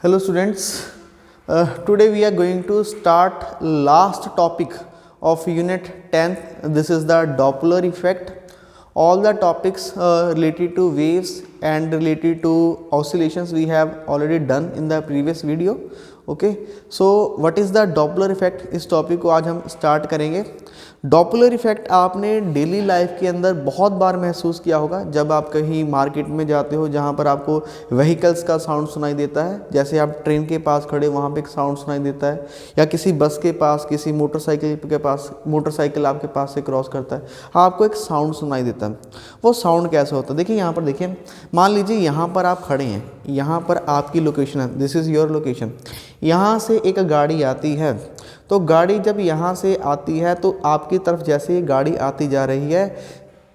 Hello students, today we are going to start last topic of unit 10. This is the Doppler effect. All the topics related to waves and related to oscillations we have already done in the previous video. Okay, so what is the Doppler effect? इस topic को आज हम start करेंगे। Doppler effect आपने daily life के अंदर बहुत बार महसूस किया होगा जब आप कहीं मार्केट में जाते हो जहाँ पर आपको व्हीकल्स का साउंड सुनाई देता है। जैसे आप ट्रेन के पास खड़े वहाँ पे एक साउंड सुनाई देता है, या किसी बस के पास, किसी मोटरसाइकिल के पास, मोटरसाइकिल आपके पास से क्रॉस करता है, आपको एक साउंड सुनाई देता है। वो साउंड कैसा होता है? देखिए यहाँ पर, देखिए मान लीजिए यहाँ पर आप खड़े हैं, यहाँ पर आपकी लोकेशन है, दिस इज़ योर लोकेशन। यहाँ से एक गाड़ी आती है, तो गाड़ी जब यहाँ से आती है तो आपकी तरफ जैसे ही गाड़ी आती जा रही है,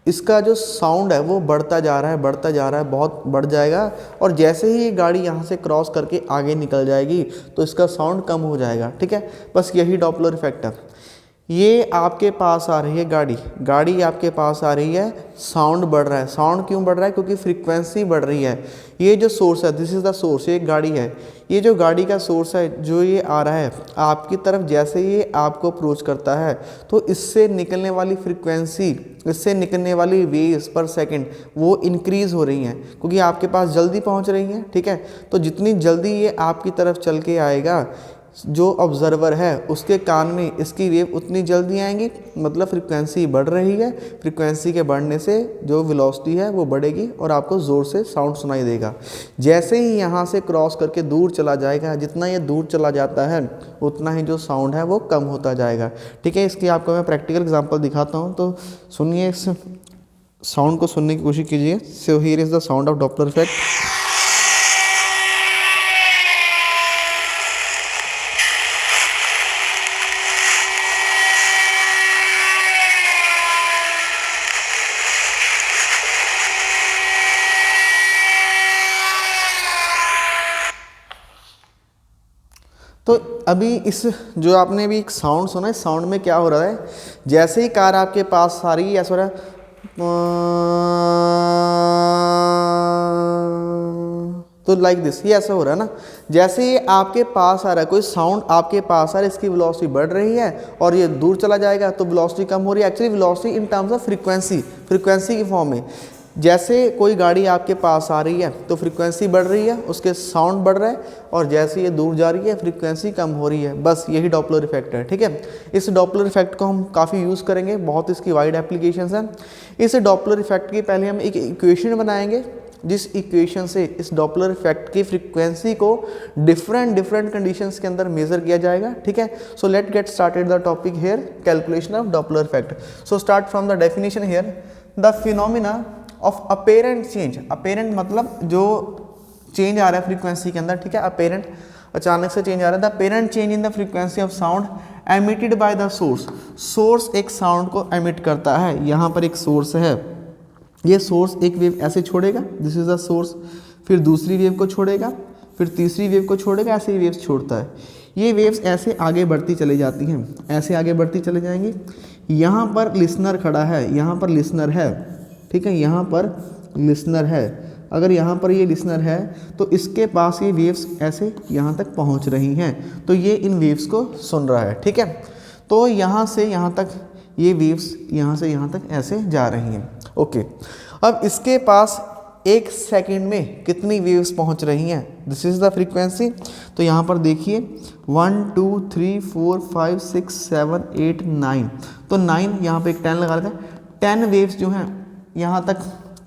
इसका जो साउंड है वो बढ़ता जा रहा है, बढ़ता जा रहा है, बहुत बढ़ जाएगा। और जैसे ही ये गाड़ी यहाँ से क्रॉस करके आगे निकल जाएगी तो इसका साउंड कम हो जाएगा। ठीक है, बस यही डॉपलर इफेक्ट है। ये आपके पास आ रही है गाड़ी आपके पास आ रही है, साउंड बढ़ रहा है। साउंड क्यों बढ़ रहा है? क्योंकि फ्रीक्वेंसी बढ़ रही है। ये जो सोर्स है, दिस इज़ द सोर्स, ये एक गाड़ी है, ये जो गाड़ी का सोर्स है जो ये आ रहा है आपकी तरफ, जैसे ही आपको अप्रोच करता है तो इससे निकलने वाली फ्रीक्वेंसी, इससे निकलने वाली वेव्स पर सेकंड वो इंक्रीज़ हो रही हैं क्योंकि आपके पास जल्दी पहुंच रही हैं। ठीक है, तो जितनी जल्दी ये आपकी तरफ चल के आएगा, जो ऑब्जर्वर है उसके कान में इसकी वेव उतनी जल्दी आएंगी, मतलब फ्रीक्वेंसी बढ़ रही है। फ्रीक्वेंसी के बढ़ने से जो वेलोसिटी है वो बढ़ेगी और आपको ज़ोर से साउंड सुनाई देगा। जैसे ही यहाँ से क्रॉस करके दूर चला जाएगा, जितना ये दूर चला जाता है उतना ही जो साउंड है वो कम होता जाएगा। ठीक है, इसकी आपको मैं प्रैक्टिकल एग्जाम्पल दिखाता हूँ, तो सुनिए, इस साउंड को सुनने की कोशिश कीजिए। So here is the sound of Doppler effect. तो अभी इस जो आपने अभी एक साउंड सुना, इस साउंड में क्या हो रहा है? जैसे ही कार आपके पास आ रही है, ऐसा हो रहा है, तो लाइक दिस, ये ऐसा हो रहा है ना। जैसे ही आपके पास आ रहा है कोई साउंड, आपके पास आ रहा है, इसकी वेलोसिटी बढ़ रही है और ये दूर चला जाएगा तो वेलोसिटी कम हो रही है। Actually velocity in terms of frequency की फॉर्म में। जैसे कोई गाड़ी आपके पास आ रही है तो फ्रीक्वेंसी बढ़ रही है, उसके साउंड बढ़ रहा है, और जैसे ये दूर जा रही है फ्रीक्वेंसी कम हो रही है। बस यही डॉपलर इफेक्ट है। ठीक है, इस डॉपलर इफेक्ट को हम काफ़ी यूज़ करेंगे, बहुत इसकी वाइड एप्लीकेशंस हैं। इस डॉपलर इफेक्ट की पहले हम एक इक्वेशन बनाएंगे, जिस इक्वेशन से इस डॉपलर इफेक्ट की फ्रीक्वेंसी को डिफरेंट कंडीशंस के अंदर मेजर किया जाएगा। ठीक है, so let get started the topic here, calculation of Doppler effect. So start from the definition here, the phenomena of apparent change. Apparent मतलब जो चेंज आ रहा है फ्रीक्वेंसी के अंदर। ठीक है, अपेरेंट अचानक से चेंज आ रहा है। The apparent change in the frequency of sound emitted by the source. Source एक साउंड को एमिट करता है। यहाँ पर एक सोर्स है, ये सोर्स एक वेव ऐसे छोड़ेगा, दिस इज द सोर्स, फिर दूसरी वेव को छोड़ेगा, फिर तीसरी वेव को छोड़ेगा, ऐसे ही वेव्स छोड़ता है। ये वेव्स ऐसे आगे बढ़ती चली जाती हैं, ऐसे आगे बढ़ती चली जाएंगी। यहाँ पर लिसनर खड़ा है, यहाँ पर लिसनर है। ठीक है, यहाँ पर लिसनर है। अगर यहाँ पर ये लिसनर है तो इसके पास ये वेव्स ऐसे यहाँ तक पहुँच रही हैं, तो ये इन वेव्स को सुन रहा है। ठीक है, तो यहाँ से यहाँ तक ये वेव्स यहाँ से यहाँ तक ऐसे जा रही हैं। ओके, अब इसके पास एक सेकंड में कितनी वेव्स पहुँच रही हैं? This is the frequency. तो यहाँ पर देखिए 1 2 3 4 5 6 7 8 9, तो 9 यहाँ पे एक 10 लगा लेते हैं। 10 वेव्स जो हैं यहाँ तक,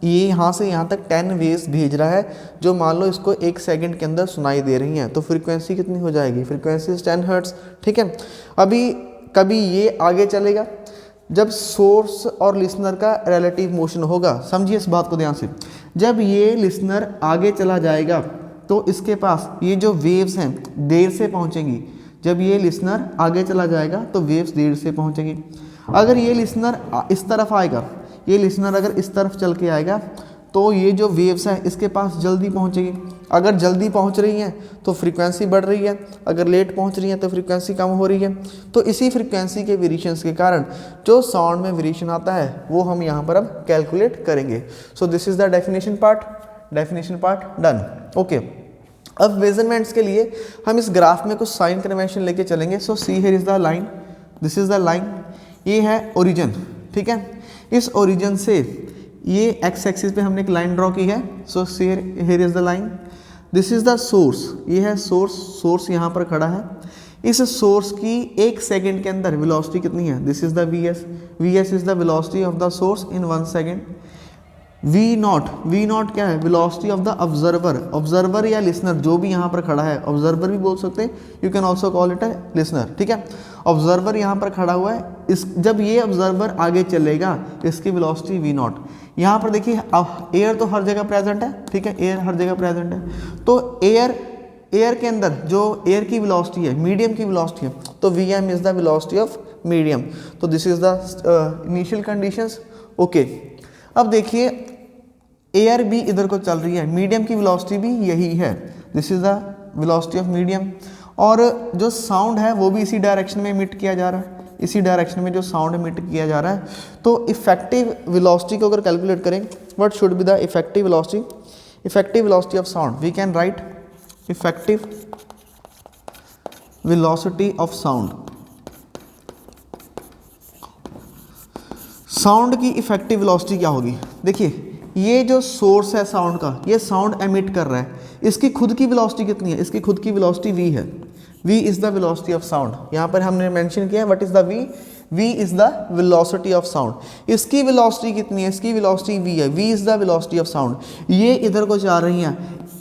ये यहाँ से यहाँ तक 10 वेव्स भेज रहा है, जो मान लो इसको एक सेकंड के अंदर सुनाई दे रही हैं, तो फ्रीक्वेंसी कितनी हो जाएगी? Frequency 10 hertz. ठीक है, अभी कभी ये आगे चलेगा जब सोर्स और लिसनर का रिलेटिव मोशन होगा। समझिए इस बात को ध्यान से, जब ये लिसनर आगे चला जाएगा तो इसके पास ये जो वेव्स हैं देर से पहुँचेंगी। जब ये लिसनर आगे चला जाएगा तो वेव्स देर से पहुँचेंगी। अगर ये लिसनर इस तरफ आएगा, ये लिसनर अगर इस तरफ चल के आएगा तो ये जो वेव्स हैं इसके पास जल्दी पहुंचेगी। अगर जल्दी पहुंच रही हैं तो फ्रीक्वेंसी बढ़ रही है, अगर लेट पहुंच रही हैं तो फ्रीक्वेंसी कम हो रही है। तो इसी फ्रीक्वेंसी के वेरिएशंस के कारण जो साउंड में वेरिएशन आता है वो हम यहाँ पर अब कैलकुलेट करेंगे। सो this is the definition part done. Okay, अब मेजरमेंट्स के लिए हम इस ग्राफ में कुछ साइन कन्वेंशन लेके चलेंगे। So see here is the line, this is the line, ये है ओरिजिन, ठीक है। इस ओरिजिन से ये एक्स एक्सिस पे हमने एक लाइन ड्रॉ की है। So see here is the line, this is the source, ये है सोर्स, सोर्स यहाँ पर खड़ा है। इस सोर्स की 1 सेकेंड के अंदर वेलोसिटी कितनी है? This is the V S, V S is the velocity of the source in 1 second. V naught क्या है? Velocity of the observer, observer या लिसनर जो भी यहाँ पर खड़ा है, ऑब्जर्वर भी बोल सकते हैं, you can also call it a listener, ठीक है। ऑब्जर्वर यहाँ पर खड़ा हुआ है, इस जब ये ऑब्जर्वर आगे चलेगा इसकी वेलोसिटी वी नॉट। यहाँ पर देखिए अब एयर तो हर जगह प्रेजेंट है, ठीक है, एयर हर जगह प्रेजेंट है, तो एयर के अंदर जो एयर की वेलोसिटी है, मीडियम की वेलोसिटी है, तो V M is the velocity of medium. तो this is the initial conditions, okay. अब देखिए एयर भी इधर को चल रही है, मीडियम की वेलोसिटी भी यही है, this is the velocity of medium, और जो साउंड है वो भी इसी डायरेक्शन में इमिट किया जा रहा है, इसी डायरेक्शन में जो साउंड इमिट किया जा रहा है। तो इफेक्टिव वेलोसिटी को अगर कैलकुलेट करें, what should be the effective velocity? Effective velocity of sound, we can write effective velocity of sound. Sound की इफेक्टिव वेलोसिटी क्या होगी? देखिए ये जो सोर्स है साउंड का, ये साउंड एमिट कर रहा है, इसकी खुद की वेलोसिटी कितनी है? इसकी खुद की वेलोसिटी v है, v is the velocity of sound. यहाँ पर हमने मेंशन किया what is the v, v is the velocity of sound. इसकी वेलोसिटी कितनी है? इसकी वेलोसिटी v है, v is the velocity of sound. ये इधर को जा रही है,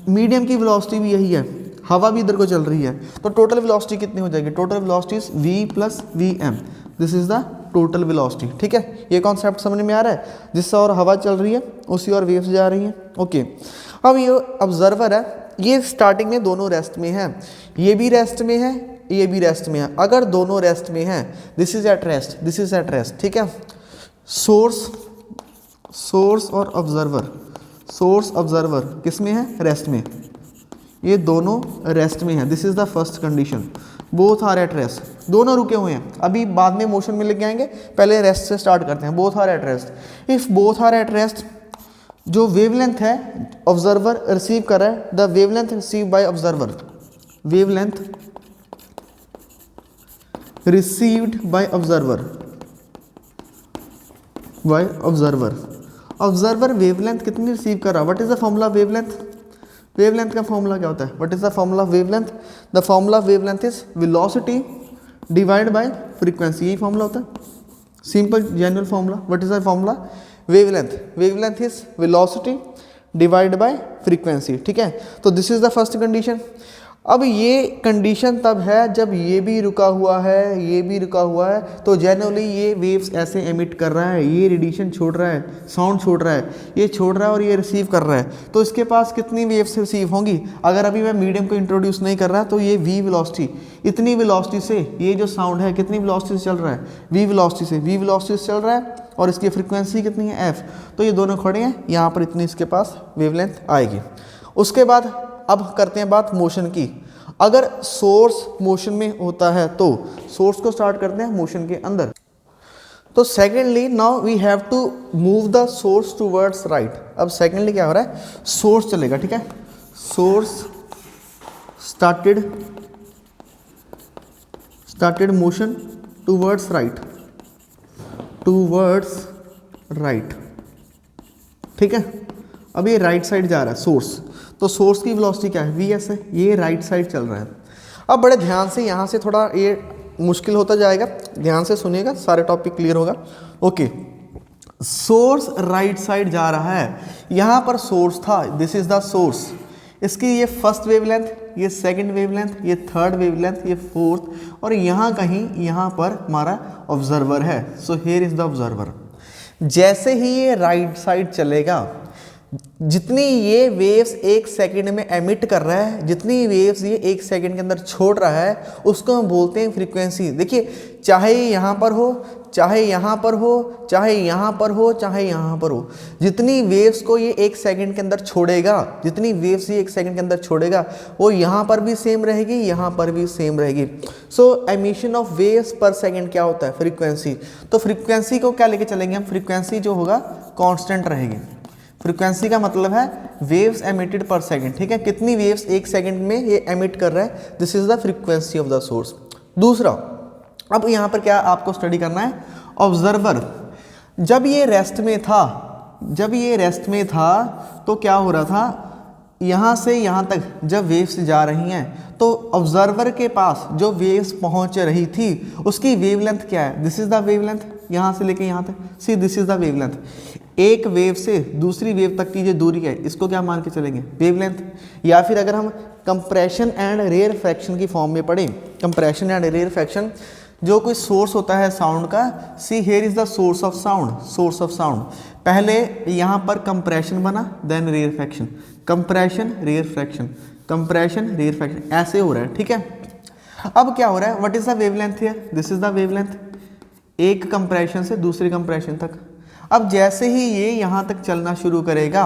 मीडियम की वेलोसिटी भी यही है, हवा भी इधर को चल रही है, तो टोटल वेलोसिटी कितनी हो जाएगी? Total velocity is v plus V M, this is the total velocity, ठीक है। ये कॉन्सेप्ट समझ में आ रहा है? जिससे और हवा चल रही है उसी और वेव्स जा रही हैं, ओके। अब ये ऑब्जर्वर है, ये स्टार्टिंग में दोनों रेस्ट में है, ये भी रेस्ट में है, ये भी रेस्ट में है। अगर दोनों रेस्ट में है, this is at rest, this is at rest, ठीक है। सोर्स और ऑब्जर्वर, सोर्स ऑब्जर्वर किस में है? रेस्ट में, ये दोनों रेस्ट में है, this is the first condition. Both are at rest, दोनों रुके हुए हैं, अभी बाद में मोशन में लेके आएंगे, पहले रेस्ट से स्टार्ट करते हैं। Both are at rest, if both are at rest, जो वेवलेंथ है ऑब्जर्वर रिसीव कर रहा है, the wavelength receive by observer, wavelength received by observer, by observer, observer wavelength कितनी रिसीव कर रहा है? What is the formula wavelength? Wavelength का फॉर्मूला क्या होता है? What is the formula wavelength? The formula wavelength is velocity divide by frequency, यही formula होता है, simple general formula. What is the formula? Wavelength, wavelength is velocity divide by frequency, ठीक है। तो this is the first condition. अब ये condition तब है जब ये भी रुका हुआ है, ये भी रुका हुआ है, तो जनरली ये वेव्स ऐसे एमिट कर रहा है, ये रेडिएशन छोड़ रहा है, साउंड छोड़ रहा है, ये छोड़ रहा है और ये रिसीव कर रहा है, तो इसके पास कितनी वेव्स रिसीव होंगी? अगर अभी मैं मीडियम को इंट्रोड्यूस नहीं कर रहा तो ये v वेलोसिटी, इतनी वेलोसिटी से ये जो साउंड है कितनी वेलोसिटी से चल रहा है? v वेलोसिटी से, v वेलोसिटी से चल रहा है, और इसकी फ्रीक्वेंसी कितनी है? f। तो ये दोनों खड़े हैं, यहाँ पर इतनी इसके पास वेवलेंथ आएगी। उसके बाद अब करते हैं बात मोशन की। अगर सोर्स मोशन में होता है तो सोर्स को स्टार्ट करते हैं मोशन के अंदर। तो secondly now we have to move the source towards right. अब सेकेंडली क्या हो रहा है? सोर्स चलेगा, ठीक है। Source started motion towards right, towards right, ठीक है। अब ये राइट साइड जा रहा है सोर्स, तो सोर्स की वेलोसिटी क्या है? वी एस है, ये राइट साइड चल रहा है। अब बड़े ध्यान से, यहाँ से थोड़ा ये मुश्किल होता जाएगा, ध्यान से सुनिएगा, सारे टॉपिक क्लियर होगा, ओके। सोर्स राइट साइड जा रहा है, यहाँ पर सोर्स था, दिस इज द सोर्स, इसकी ये फर्स्ट वेवलेंथ, ये सेकंड वेवलेंथ, ये थर्ड वेवलेंथ, ये फोर्थ, और यहाँ कहीं यहाँ पर हमारा ऑब्जर्वर है। So here is the observer. जैसे ही ये राइट साइड चलेगा, जितनी ये वेव्स 1 सेकंड में एमिट कर रहा है, जितनी वेव्स ये 1 सेकंड के अंदर छोड़ रहा है, उसको हम बोलते हैं फ्रीक्वेंसी। देखिए, चाहे यहाँ पर हो, चाहे यहाँ पर हो, चाहे यहाँ पर हो, चाहे यहाँ पर हो, जितनी वेव्स को ये 1 सेकंड के अंदर छोड़ेगा, जितनी वेव्स ये 1 सेकंड के अंदर छोड़ेगा, वो यहाँ पर भी सेम रहेगी, यहाँ पर भी सेम रहेगी। सो एमिशन ऑफ वेव्स पर सेकंड क्या होता है? फ्रीक्वेंसी। तो फ्रीक्वेंसी को क्या लेके चलेंगे हम? फ्रीक्वेंसी जो होगा कांस्टेंट रहेगी, फ्रीक्वेंसी का मतलब है वेव्स एमिटेड पर सेकंड, ठीक है, कितनी वेव्स एक सेकंड में ये एमिट कर रहा है, this is the frequency of the source. दूसरा, अब यहाँ पर क्या आपको स्टडी करना है, ऑब्जर्वर जब ये रेस्ट में था, तो क्या हो रहा था, यहाँ से यहाँ तक जब वेव्स जा रही हैं तो ऑब्जर्वर के पास जो वेव्स पहुँच रही थी उसकी वेवलेंथ क्या है, दिस इज द वेवलेंथ, यहाँ से लेके यहाँ तक, see this is the wavelength. एक वेव से दूसरी वेव तक की जो दूरी है इसको क्या मान के चलेंगे, वेवलेंथ। या फिर अगर हम कंप्रेशन एंड रेयरफैक्शन की फॉर्म में पढ़ें, कंप्रेशन एंड रेयरफैक्शन, जो कोई सोर्स होता है साउंड का, सी here is the source of sound, पहले यहाँ पर कंप्रेशन बना, देन रेयरफैक्शन, कंप्रेशन रेयरफैक्शन, ऐसे हो रहा है, ठीक है। अब क्या हो रहा है, what is the wavelength here, this is the wavelength, एक कंप्रेशन से दूसरे कंप्रेशन तक। अब जैसे ही ये यहाँ तक चलना शुरू करेगा,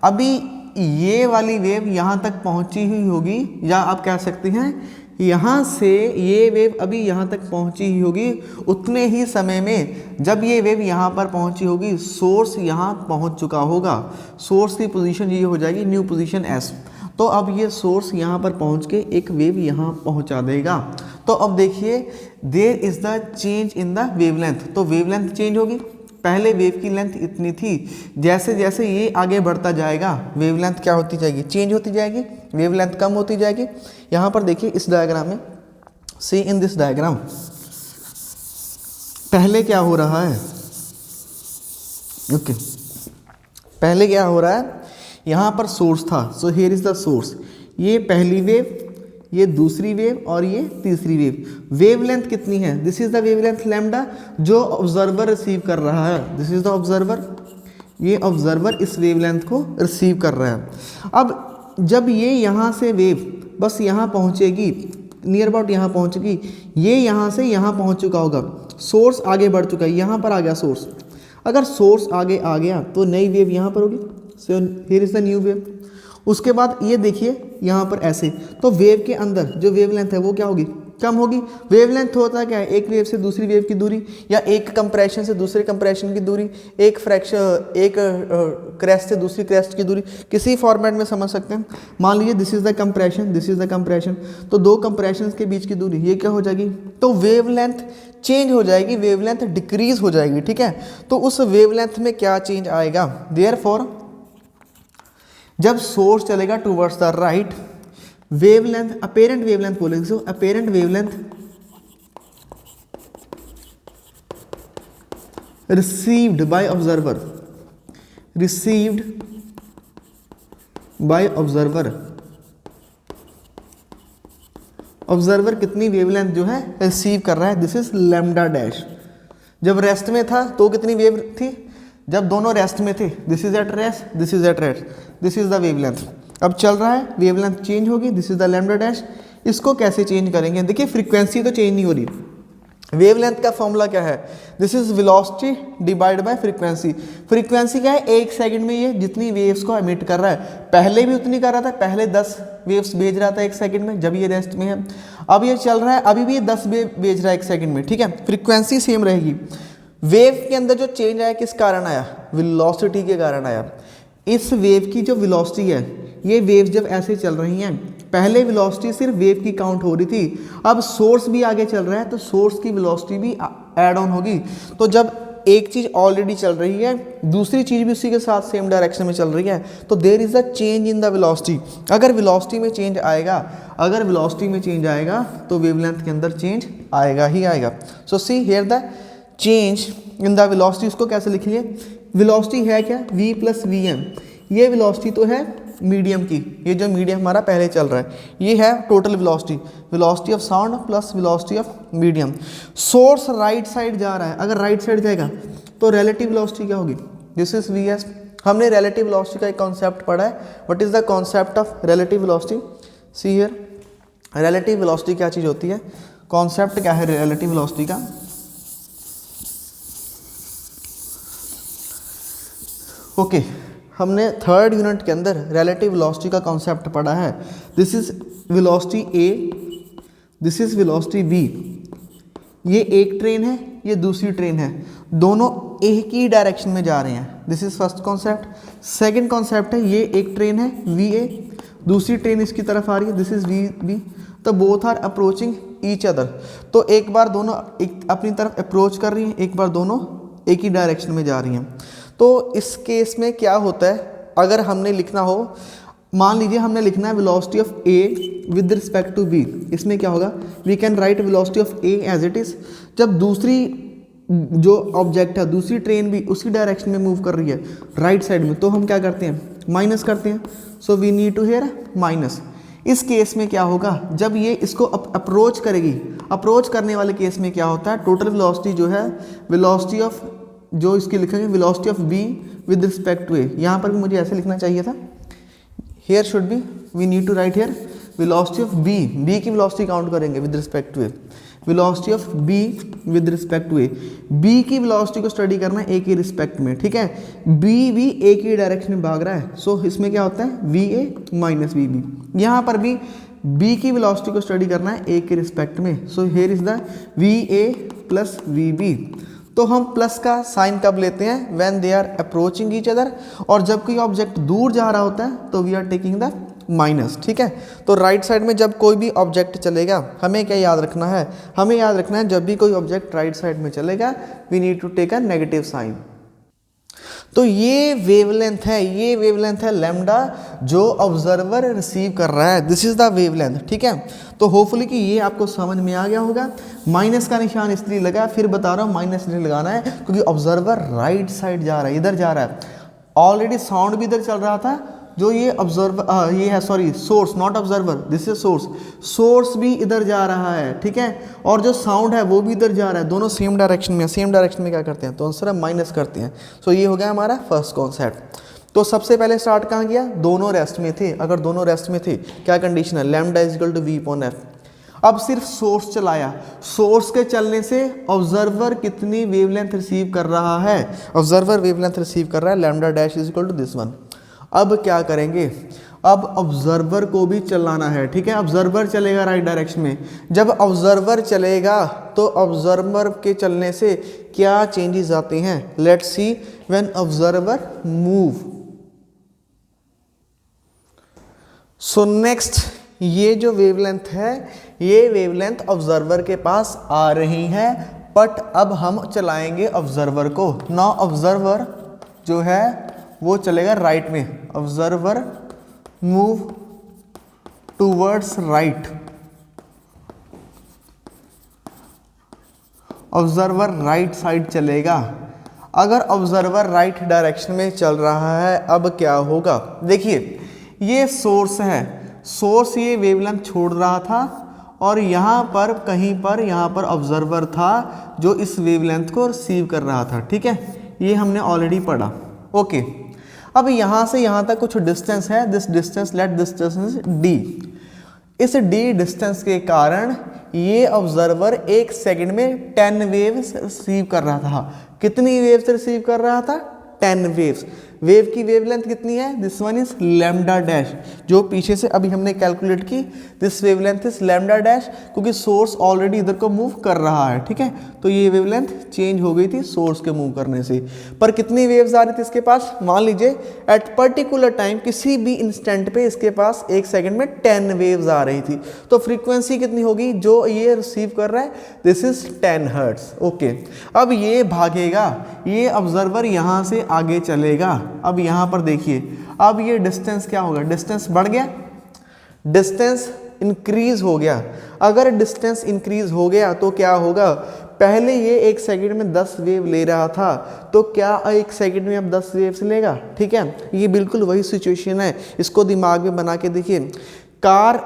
अभी ये वाली वेव यहाँ तक पहुँची हुई होगी, या आप कह सकते हैं यहाँ से ये वेव अभी यहाँ तक पहुँची ही होगी, उतने ही समय में जब ये वेव यहाँ पर पहुँची होगी, सोर्स यहाँ पहुँच चुका होगा, सोर्स की पोजीशन ये हो जाएगी न्यू पोजीशन एस। तो अब ये सोर्स यहाँ पर पहुँच के एक वेव यहाँ पहुँचा देगा। तो अब देखिए, there is the change in the wavelength, तो वेवलेंथ चेंज होगी, पहले वेव की लेंथ इतनी थी, जैसे जैसे ये आगे बढ़ता जाएगा वेवलेंथ क्या होती जाएगी, चेंज होती जाएगी, वेवलेंथ कम होती जाएगी। यहाँ पर देखिए इस डायग्राम में, सी इन दिस डायग्राम, पहले क्या हो रहा है, ओके, पहले क्या हो रहा है, यहाँ पर सोर्स था, so here is the source, ये पहली वेव, ये दूसरी वेव और ये तीसरी वेव, वेवलेंथ कितनी है, this is the wavelength lambda, जो ऑब्जर्वर रिसीव कर रहा है, दिस इज द ऑब्जर्वर, ये ऑब्जर्वर इस वेवलेंथ को रिसीव कर रहा है। अब जब ये यहाँ से वेव बस यहाँ पहुँचेगी, नियर अबाउट यहाँ पहुँचेगी, ये यहाँ से यहाँ पहुँच चुका होगा, सोर्स आगे बढ़ चुका है, यहाँ पर आ गया सोर्स, अगर सोर्स आगे आ गया तो नई वेव यहाँ पर होगी, so here is the new wave. उसके बाद ये देखिए यहाँ पर ऐसे, तो वेव के अंदर जो वेवलेंथ है वो क्या होगी, कम होगी। वेवलेंथ होता है क्या है, एक वेव से दूसरी वेव की दूरी, या एक कंप्रेशन से दूसरे कंप्रेशन की दूरी, एक क्रेस्ट से दूसरी क्रेस्ट की दूरी, किसी फॉर्मेट में समझ सकते हैं। मान लीजिए this is the compression, this is the compression, तो दो कंप्रेशन के बीच की दूरी ये क्या हो जाएगी, तो वेवलेंथ चेंज हो जाएगी, वेवलेंथ डिक्रीज हो जाएगी, ठीक है। तो उस वेवलेंथ में क्या चेंज आएगा, देयरफॉर जब सोर्स चलेगा towards the right, wavelength, apparent wavelength बोलेंगे, so apparent wavelength received by observer, received by observer, observer कितनी वेवलेंथ जो है रिसीव कर रहा है, दिस इज लैम्डा डैश। जब रेस्ट में था तो कितनी वेव थी, जब दोनों रेस्ट में थे, this is at rest, this is at rest, this is the wavelength. अब चल रहा है, वेवलेंथ चेंज होगी, this is the lambda dash. इसको कैसे चेंज करेंगे, देखिए फ्रीक्वेंसी तो चेंज नहीं हो रही, वेवलेंथ का फॉर्मूला क्या है, this is velocity divide by frequency. Frequency क्या है, एक सेकंड में ये जितनी वेव्स को एमिट कर रहा है, पहले भी उतनी कर रहा था, पहले 10 वेव्स भेज रहा था एक सेकंड में जब ये रेस्ट में है, अब ये चल रहा है, अभी भी ये 10 वेव भेज रहा है एक सेकंड में, ठीक है। फ्रीक्वेंसी सेम रहेगी। वेव के अंदर जो चेंज आया किस कारण आया, वेलोसिटी के कारण आया। इस वेव की जो वेलोसिटी है, ये वेव जब ऐसे चल रही हैं, पहले वेलोसिटी सिर्फ वेव की काउंट हो रही थी, अब सोर्स भी आगे चल रहा है तो सोर्स की वेलोसिटी भी ऐड ऑन होगी। तो जब एक चीज़ ऑलरेडी चल रही है, दूसरी चीज़ भी उसी के साथ सेम डायरेक्शन में चल रही है, तो there is a change in the velocity. अगर वेलोसिटी में चेंज आएगा, अगर वेलोसिटी में चेंज आएगा तो वेवलेंथ के अंदर चेंज आएगा ही आएगा। So see here the change in the velocity, उसको कैसे लिख लिए, वेलोसिटी है क्या, v प्लस वी एम, ये वेलोसिटी तो है मीडियम की, ये जो मीडियम हमारा पहले चल रहा है, ये है total velocity, velocity of sound plus velocity of medium. Source right side जा रहा है, अगर राइट साइड जाएगा तो रिलेटिव वेलोसिटी क्या होगी, दिस इज वी एस। हमने रिलेटिव वेलोसिटी का एक कॉन्सेप्ट पढ़ा है, what is the concept of relative velocity, see here, relative velocity क्या चीज़ होती है, कॉन्सेप्ट क्या है रिलेटिव वेलोसिटी का। ओके हमने थर्ड यूनिट के अंदर रिलेटिव वेलोसिटी का कॉन्सेप्ट पढ़ा है। This is velocity A, this is velocity B. ये एक ट्रेन है, ये दूसरी ट्रेन है, दोनों एक ही डायरेक्शन में जा रहे हैं। This is first concept. Second concept है, ये एक ट्रेन है VA, दूसरी ट्रेन इसकी तरफ आ रही है, दिस इज VB, तो both are approaching each other. तो एक बार दोनों एक अपनी तरफ अप्रोच कर रही हैं, एक बार दोनों एक ही डायरेक्शन में जा रही हैं। तो इस केस में क्या होता है, अगर हमने लिखना हो, मान लीजिए हमने लिखना है velocity of A with respect to B, इसमें क्या होगा, we can write velocity of A as it is. जब दूसरी जो ऑब्जेक्ट है, दूसरी ट्रेन भी उसी डायरेक्शन में मूव कर रही है राइट साइड में, तो हम क्या करते हैं, माइनस करते हैं। So we need to here minus. इस केस में क्या होगा, जब ये इसको अप्रोच करेगी, अप्रोच करने वाले केस में क्या होता है, टोटल वेलोसिटी जो है, वेलोसिटी ऑफ जो इसकी लिखेंगे velocity of B with respect to A, यहाँ पर भी मुझे ऐसे लिखना चाहिए था, here should be we need to write here velocity of B की velocity काउंट करेंगे with respect to A, velocity of B with respect to A, B की velocity को स्टडी करना है A के रिस्पेक्ट में, ठीक है। B भी A की डायरेक्शन में भाग रहा है, सो इसमें क्या होता है VA माइनस VB। यहाँ पर भी B की velocity को स्टडी करना है A के रिस्पेक्ट में, so here is the VA plus VB। तो हम प्लस का साइन कब लेते हैं, when they are approaching each other, और जब कोई ऑब्जेक्ट दूर जा रहा होता है तो we are taking the minus, ठीक है। तो राइट साइड में जब कोई भी ऑब्जेक्ट चलेगा, हमें क्या याद रखना है, हमें याद रखना है जब भी कोई ऑब्जेक्ट राइट साइड में चलेगा we need to take a negative sign. तो ये वेवलेंथ है, ये वेवलेंथ है लैम्डा जो ऑब्जर्वर रिसीव कर रहा है, दिस इज द वेवलेंथ, ठीक है। तो होपफुली कि ये आपको समझ में आ गया होगा। माइनस का निशान इसलिए लगा, फिर बता रहा हूँ माइनस इसलिए लगाना है क्योंकि ऑब्जर्वर राइट साइड जा रहा है, इधर जा रहा है। ऑलरेडी साउंड भी इधर चल रहा था, जो ये ऑब्जर्वर ये है, sorry source not observer, this is source, source भी इधर जा रहा है, ठीक है, और जो साउंड है वो भी इधर जा रहा है, दोनों सेम डायरेक्शन में, सेम डायरेक्शन में क्या करते हैं, तो आंसर हम माइनस करते हैं। सो ये हो गया हमारा फर्स्ट कॉन्सेप्ट। तो सबसे पहले स्टार्ट कहाँ किया, दोनों रेस्ट में थे, अगर दोनों रेस्ट में थे क्या कंडीशन है, lambda is equal to V upon F। अब सिर्फ सोर्स चलाया, सोर्स के चलने से ऑब्जर्वर कितनी वेवलेंथ रिसीव कर रहा है, ऑब्जर्वर वेवलेंथ रिसीव कर रहा है lambda dash is equal to this one. अब क्या करेंगे, अब ऑब्जर्वर को भी चलाना है, ठीक है, ऑब्जर्वर चलेगा राइट डायरेक्शन में। जब ऑब्जर्वर चलेगा तो ऑब्जर्वर के चलने से क्या चेंजेस आते हैं, let's see when observer move. So next, ये जो वेवलेंथ है, ये वेवलेंथ ऑब्जर्वर के पास आ रही है, बट अब हम चलाएंगे ऑब्जर्वर को। नाउ ऑब्जर्वर जो है वो चलेगा राइट में, observer move towards right, observer right side चलेगा। अगर ऑब्जर्वर राइट डायरेक्शन में चल रहा है, अब क्या होगा, देखिए ये सोर्स है, सोर्स ये वेवलेंथ छोड़ रहा था और यहाँ पर कहीं पर यहाँ पर ऑब्जर्वर था जो इस वेवलेंथ को रिसीव कर रहा था, ठीक है, ये हमने ऑलरेडी पढ़ा, ओके। अब यहाँ से यहाँ तक कुछ डिस्टेंस है, this distance let this distance D। इस D डिस्टेंस के कारण ये ऑब्जर्वर एक सेकंड में 10 वेव्स रिसीव कर रहा था। कितनी वेव्स रिसीव कर रहा था, 10 वेव्स। वेव की वेवलेंथ कितनी है, this one is lambda dash, जो पीछे से अभी हमने कैलकुलेट की, this wavelength is lambda dash, क्योंकि सोर्स ऑलरेडी इधर को मूव कर रहा है, ठीक है। तो ये वेवलेंथ चेंज हो गई थी सोर्स के मूव करने से। पर कितनी वेव्स आ रही थी इसके पास, मान लीजिए एट पर्टिकुलर टाइम किसी भी इंस्टेंट पे इसके पास एक सेकंड में 10 वेव्स आ रही थी। तो फ्रीक्वेंसी कितनी होगी जो ये रिसीव कर रहा है, दिस इज 10 हर्ट्ज, ओके। अब ये भागेगा, ये ऑब्जर्वर यहाँ से आगे चलेगा। अब यहाँ पर देखिए, अब ये डिस्टेंस क्या होगा, डिस्टेंस बढ़ गया, डिस्टेंस इंक्रीज हो गया। अगर डिस्टेंस इंक्रीज हो गया तो क्या होगा, पहले ये एक सेकंड में 10 वेव ले रहा था, तो क्या एक सेकंड में अब 10 वेव्स लेगा, ठीक है। ये बिल्कुल वही सिचुएशन है, इसको दिमाग में बना के देखिए। कार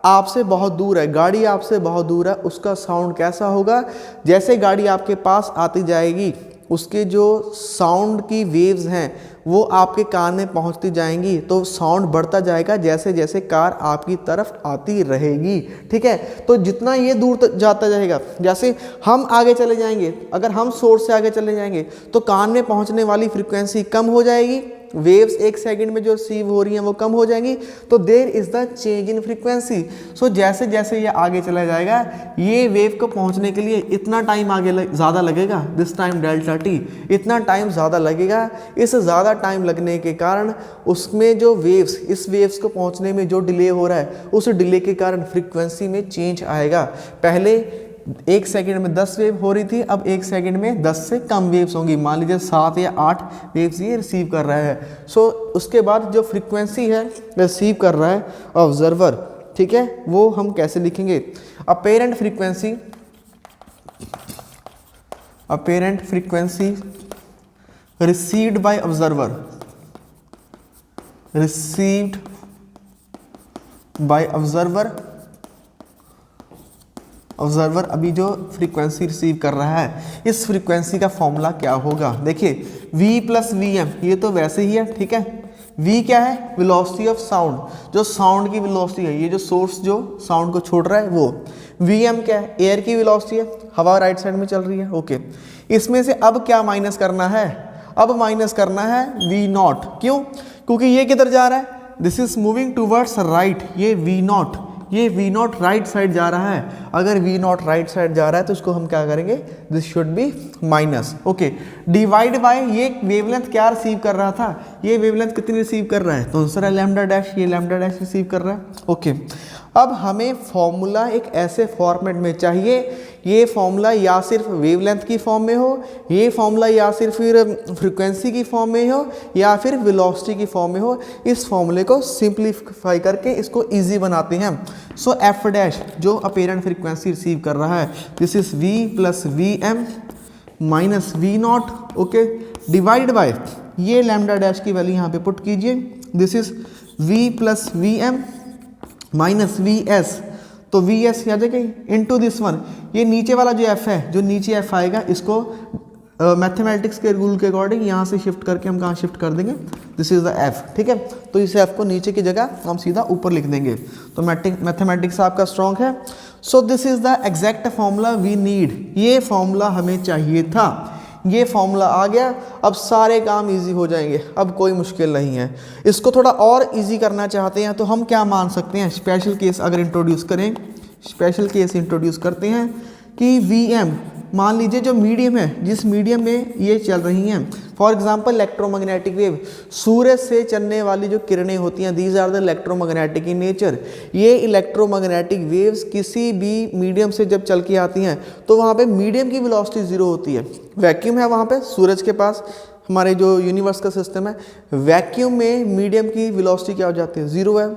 आपसे बहुत दूर है, गाड़ी आपसे बहुत दूर है, उसका साउंड कैसा होगा, जैसे गाड़ी आपके पास आती जाएगी उसके जो साउंड की वेव्स हैं वो आपके कान में पहुंचती जाएंगी, तो साउंड बढ़ता जाएगा जैसे जैसे कार आपकी तरफ आती रहेगी, ठीक है। तो जितना ये दूर जाता जाएगा, जैसे हम आगे चले जाएंगे, अगर हम सोर्स से आगे चले जाएंगे तो कान में पहुंचने वाली फ्रीक्वेंसी कम हो जाएगी, वेव्स एक सेकंड में जो रिसीव हो रही हैं वो कम हो जाएंगी, तो there is the change in frequency. So जैसे जैसे ये आगे चला जाएगा, ये वेव को पहुंचने के लिए इतना टाइम आगे ज़्यादा लगेगा, दिस टाइम डेल्टा टी, इतना टाइम ज़्यादा लगेगा। इस ज़्यादा टाइम लगने के कारण उसमें जो वेव्स, इस वेव्स को पहुंचने में जो डिले हो रहा है, उस डिले के कारण फ्रीक्वेंसी में चेंज आएगा। पहले एक सेकंड में 10 वेव हो रही थी, अब एक सेकंड में 10 से कम वेव्स होंगी, मान लीजिए 7 या 8 वेव्स ये रिसीव कर रहा है। सो उसके बाद जो फ्रीक्वेंसी है रिसीव कर रहा है ऑब्जर्वर, ठीक है, वो हम कैसे लिखेंगे? Apparent frequency, apparent frequency received by observer, received by observer, observer अभी जो फ्रीक्वेंसी रिसीव कर रहा है, इस फ्रीक्वेंसी का फॉर्मूला क्या होगा? देखिए v प्लस वी एम, ये तो वैसे ही है, ठीक है। v क्या है? वेलोसिटी ऑफ साउंड, जो साउंड की वेलोसिटी है, ये जो सोर्स जो साउंड को छोड़ रहा है वो। vm क्या है? एयर की वेलोसिटी है, हवा राइट साइड में चल रही है, ओके। इसमें से अब क्या माइनस करना है? अब माइनस करना है v नॉट, क्यों? क्योंकि ये किधर जा रहा है? This is moving towards right, ये v नॉट, ये v नॉट राइट साइड जा रहा है। अगर v नॉट राइट साइड जा रहा है तो इसको हम क्या करेंगे? This should be minus, okay. Divide by ये वेवलेंथ क्या रिसीव कर रहा था, ये वेवलेंथ कितनी रिसीव कर रहा है? तो आंसर है लैम्डा डैश, ये लैम्डा डैश रिसीव कर रहा है, ओके। अब हमें फॉर्मूला एक ऐसे फॉर्मेट में चाहिए, ये फॉर्मूला या सिर्फ वेवलेंथ की फॉर्म में हो, ये फॉर्मूला या सिर्फ फिर फ्रीक्वेंसी की फॉर्म में हो, या फिर वेलोसिटी की फॉर्म में हो। इस फॉर्मूले को सिंप्लीफाई करके इसको इजी बनाते हैं। सो एफ डैश जो अपेरेंट फ्रीक्वेंसी रिसीव कर रहा है, this is v plus V M minus V naught, okay, divide by ये लैम्डा डैश की वैल्यू यहाँ पे पुट कीजिए, this is v plus V M minus V S, तो वी एस आ जाएगा इनटू दिस वन, ये नीचे वाला जो एफ है, जो नीचे एफ आएगा, इसको मैथमेटिक्स के रूल के अकॉर्डिंग यहाँ से शिफ्ट करके हम कहाँ शिफ्ट कर देंगे? दिस इज द एफ, ठीक है। तो इस एफ को नीचे की जगह हम सीधा ऊपर लिख देंगे, तो मैथमेटिक्स आपका स्ट्रॉन्ग है। So this is the exact formula we need, ये फॉर्मूला हमें चाहिए था, ये फॉर्मूला आ गया। अब सारे काम इजी हो जाएंगे, अब कोई मुश्किल नहीं है। इसको थोड़ा और इजी करना चाहते हैं तो हम क्या मान सकते हैं? स्पेशल केस अगर इंट्रोड्यूस करें, स्पेशल केस इंट्रोड्यूस करते हैं कि वी एम, मान लीजिए जो मीडियम है, जिस मीडियम में ये चल रही हैं, फॉर एग्जांपल इलेक्ट्रोमैग्नेटिक वेव, सूरज से चलने वाली जो किरणें होती हैं, these are the electromagnetic in nature. ये इलेक्ट्रोमैग्नेटिक वेव्स किसी भी मीडियम से जब चल के आती हैं तो वहाँ पे मीडियम की वेलोसिटी जीरो होती है। वैक्यूम है वहाँ पे सूरज के पास, हमारे जो यूनिवर्स का सिस्टम है, वैक्यूम में मीडियम की वेलोसिटी क्या हो जाती है? जीरो है।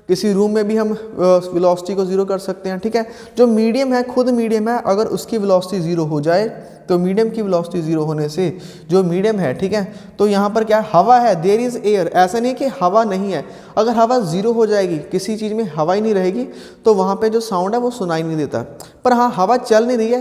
किसी रूम में भी हम वेलोसिटी को जीरो कर सकते हैं, ठीक है। जो मीडियम है, खुद मीडियम है, अगर उसकी वेलोसिटी जीरो हो जाए तो मीडियम की वेलोसिटी जीरो होने से जो मीडियम है, ठीक है, तो यहाँ पर क्या हवा है, देयर इज एयर, ऐसा नहीं कि हवा नहीं है। अगर हवा जीरो हो जाएगी, किसी चीज़ में हवा ही नहीं रहेगी, तो वहाँ पे जो साउंड है वो सुनाई नहीं देता। पर हाँ, हवा चल नहीं रही है,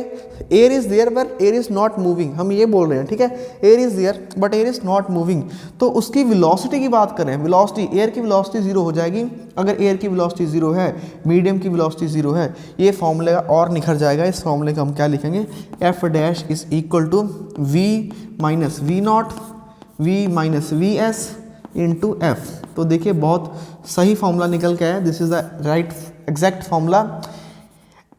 air is there but air is not moving, हम ये बोल रहे हैं, ठीक है, air is there but air is not moving. तो उसकी वेलोसिटी की बात करें, वेलोसिटी, एयर की वेलोसिटी जीरो हो जाएगी। अगर एयर की वेलोसिटी जीरो है, मीडियम की वेलोसिटी जीरो है, ये फॉर्मूले और निखर जाएगा। इस फॉर्मूले का हम क्या लिखेंगे? F dash is equal to V minus V naught, V minus V S into F. तो देखिए बहुत सही फॉर्मूला निकल के आया, this is the right exact formula.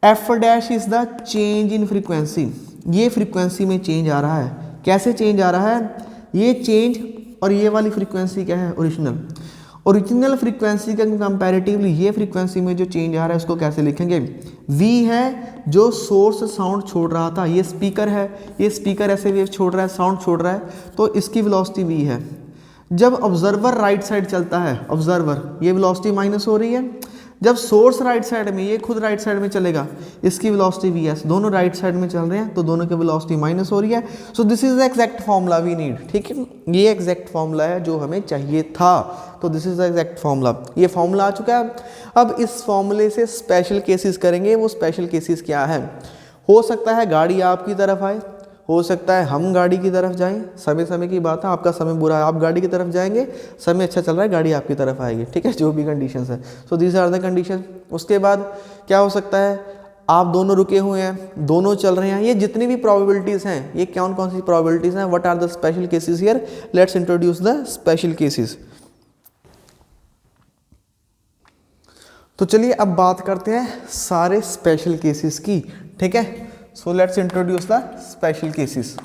F dash is the change in frequency, ये फ्रीक्वेंसी में चेंज आ रहा है। कैसे चेंज आ रहा है? ये चेंज और ये वाली फ्रीक्वेंसी क्या है? ओरिजिनल, ओरिजिनल फ्रीक्वेंसी के कंपैरेटिवली ये फ्रीक्वेंसी में जो चेंज आ रहा है उसको कैसे लिखेंगे? V है जो सोर्स साउंड छोड़ रहा था, ये स्पीकर है, ये स्पीकर ऐसे वेव छोड़ रहा है, साउंड छोड़ रहा है, तो इसकी वेलोसिटी V है। जब ऑब्जर्वर राइट साइड चलता है, ऑब्जर्वर, ये वेलोसिटी माइनस हो रही है। जब सोर्स राइट साइड में, ये खुद राइट साइड में चलेगा, इसकी वेलोसिटी वी एस, दोनों राइट साइड में चल रहे हैं तो दोनों की वेलोसिटी माइनस हो रही है। So this is the exact formula we need, ठीक है, ये एग्जैक्ट फॉर्मूला है जो हमें चाहिए था। तो this is the exact formula, ये फॉर्मूला आ चुका है। अब इस फॉर्मूले से स्पेशल केसेस करेंगे। वो स्पेशल केसेस क्या है? हो सकता है गाड़ी आपकी तरफ आए, हो सकता है हम गाड़ी की तरफ जाएं, समय समय की बात है, आपका समय बुरा है, आप गाड़ी की तरफ जाएंगे, समय अच्छा चल रहा है, गाड़ी आपकी तरफ आएगी, ठीक है, जो भी कंडीशंस है। So these are the condition. उसके बाद क्या हो सकता है? आप दोनों रुके हुए हैं, दोनों चल रहे हैं, ये जितनी भी प्रोबेबिलिटीज़ हैं, ये कौन कौन सी प्रोबेबिलिटीज़ हैं, what are the special cases here, let's introduce the special cases. तो चलिए अब बात करते हैं सारे स्पेशल केसेस की, ठीक है। So let's introduce the special cases.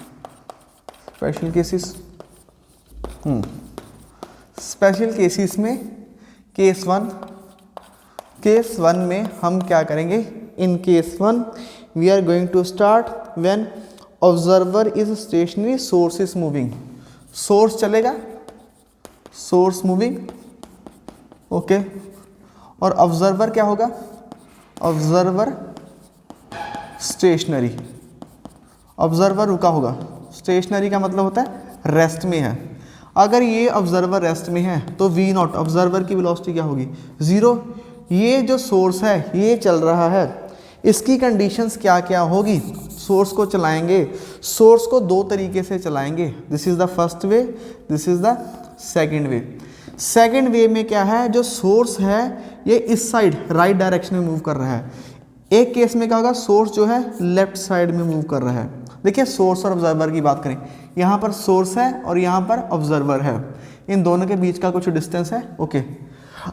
Special cases, special cases में केस वन में हम क्या करेंगे, in case one we are going to start when observer is stationary, source is moving. Source चलेगा, सोर्स मूविंग, ओके, और observer क्या होगा, observer stationary, observer रुका होगा। स्टेशनरी का मतलब होता है रेस्ट में है। अगर ये ऑब्जर्वर रेस्ट में है तो वी नॉट, ऑब्जर्वर की वेलोसिटी क्या होगी, 0। ये जो सोर्स है ये चल रहा है, इसकी कंडीशंस क्या क्या होगी, सोर्स को चलाएंगे, सोर्स को दो तरीके से चलाएंगे, this is the first way, this is the second way. Second वे में क्या है, जो सोर्स है ये इस साइड राइट डायरेक्शन में मूव कर रहा है। एक केस में क्या होगा, सोर्स जो है लेफ्ट साइड में मूव कर रहा है। देखिए सोर्स और ऑब्जर्वर की बात करें, यहाँ पर सोर्स है और यहाँ पर ऑब्जर्वर है, इन दोनों के बीच का कुछ डिस्टेंस है, ओके।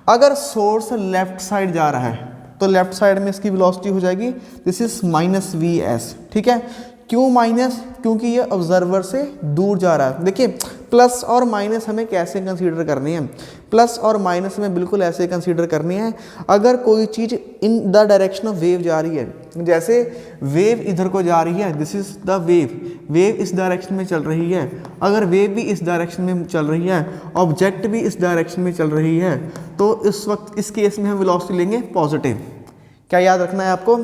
अगर सोर्स लेफ्ट साइड जा रहा है तो लेफ्ट साइड में इसकी वेलोसिटी हो जाएगी, दिस इज -vs, ठीक है। क्यों माइनस, क्योंकि ये ऑब्जर्वर से दूर जा रहा है। देखिए प्लस और माइनस हमें कैसे कंसीडर करनी है, प्लस और माइनस में बिल्कुल ऐसे कंसीडर करनी है। अगर कोई चीज़ in the direction of wave जा रही है, जैसे वेव इधर को जा रही है, this is the wave, wave इस डायरेक्शन में चल रही है, अगर वेव भी इस डायरेक्शन में चल रही है, ऑब्जेक्ट भी इस डायरेक्शन में चल रही है, तो इस वक्त इस केस में हम वेलोसिटी लेंगे पॉजिटिव। क्या याद रखना है आपको,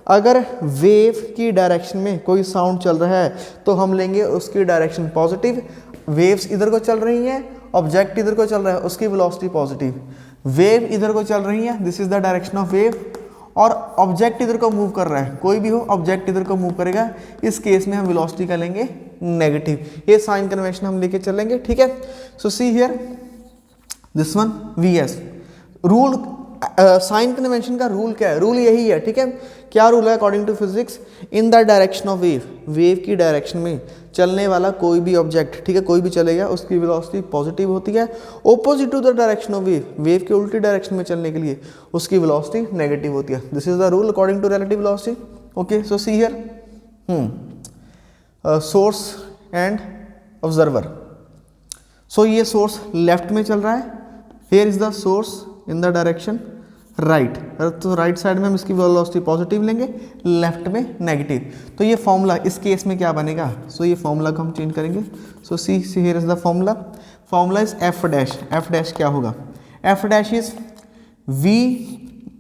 अगर वेव की डायरेक्शन में कोई साउंड चल रहा है तो हम लेंगे उसकी डायरेक्शन पॉजिटिव। वेव्स इधर को चल रही हैं, ऑब्जेक्ट इधर को चल रहा है, उसकी वेलोसिटी पॉजिटिव। वेव इधर को चल रही है, this is the direction of wave, और ऑब्जेक्ट इधर को मूव कर रहा है, कोई भी हो ऑब्जेक्ट इधर को मूव करेगा, इस केस में हम वेलोसिटी का लेंगे नेगेटिव। ये साइन कन्वेंशन हम लेके चलेंगे, ठीक है। So see here this one vs rule, sign convention का रूल क्या है, रूल यही है, ठीक है। क्या रूल है according to physics, in the direction of wave, wave की डायरेक्शन में चलने वाला कोई भी ऑब्जेक्ट, ठीक है, कोई भी चलेगा उसकी वेलोसिटी पॉजिटिव होती है। Opposite to the direction of wave, wave के उल्टी डायरेक्शन में चलने के लिए उसकी वेलोसिटी नेगेटिव होती है। This is the rule according to relative velocity, okay. So see here source and observer. So ये सोर्स लेफ्ट में चल रहा है, here is the source in the direction right, तो राइट साइड में हम इसकी वेलोसिटी पॉजिटिव लेंगे, लेफ्ट में नेगेटिव। तो ये फॉर्मूला इस केस में क्या बनेगा, सो ये फॉर्मूला को हम चेंज करेंगे। So see here is the formula, formula is F dash, F dash क्या होगा, F dash is v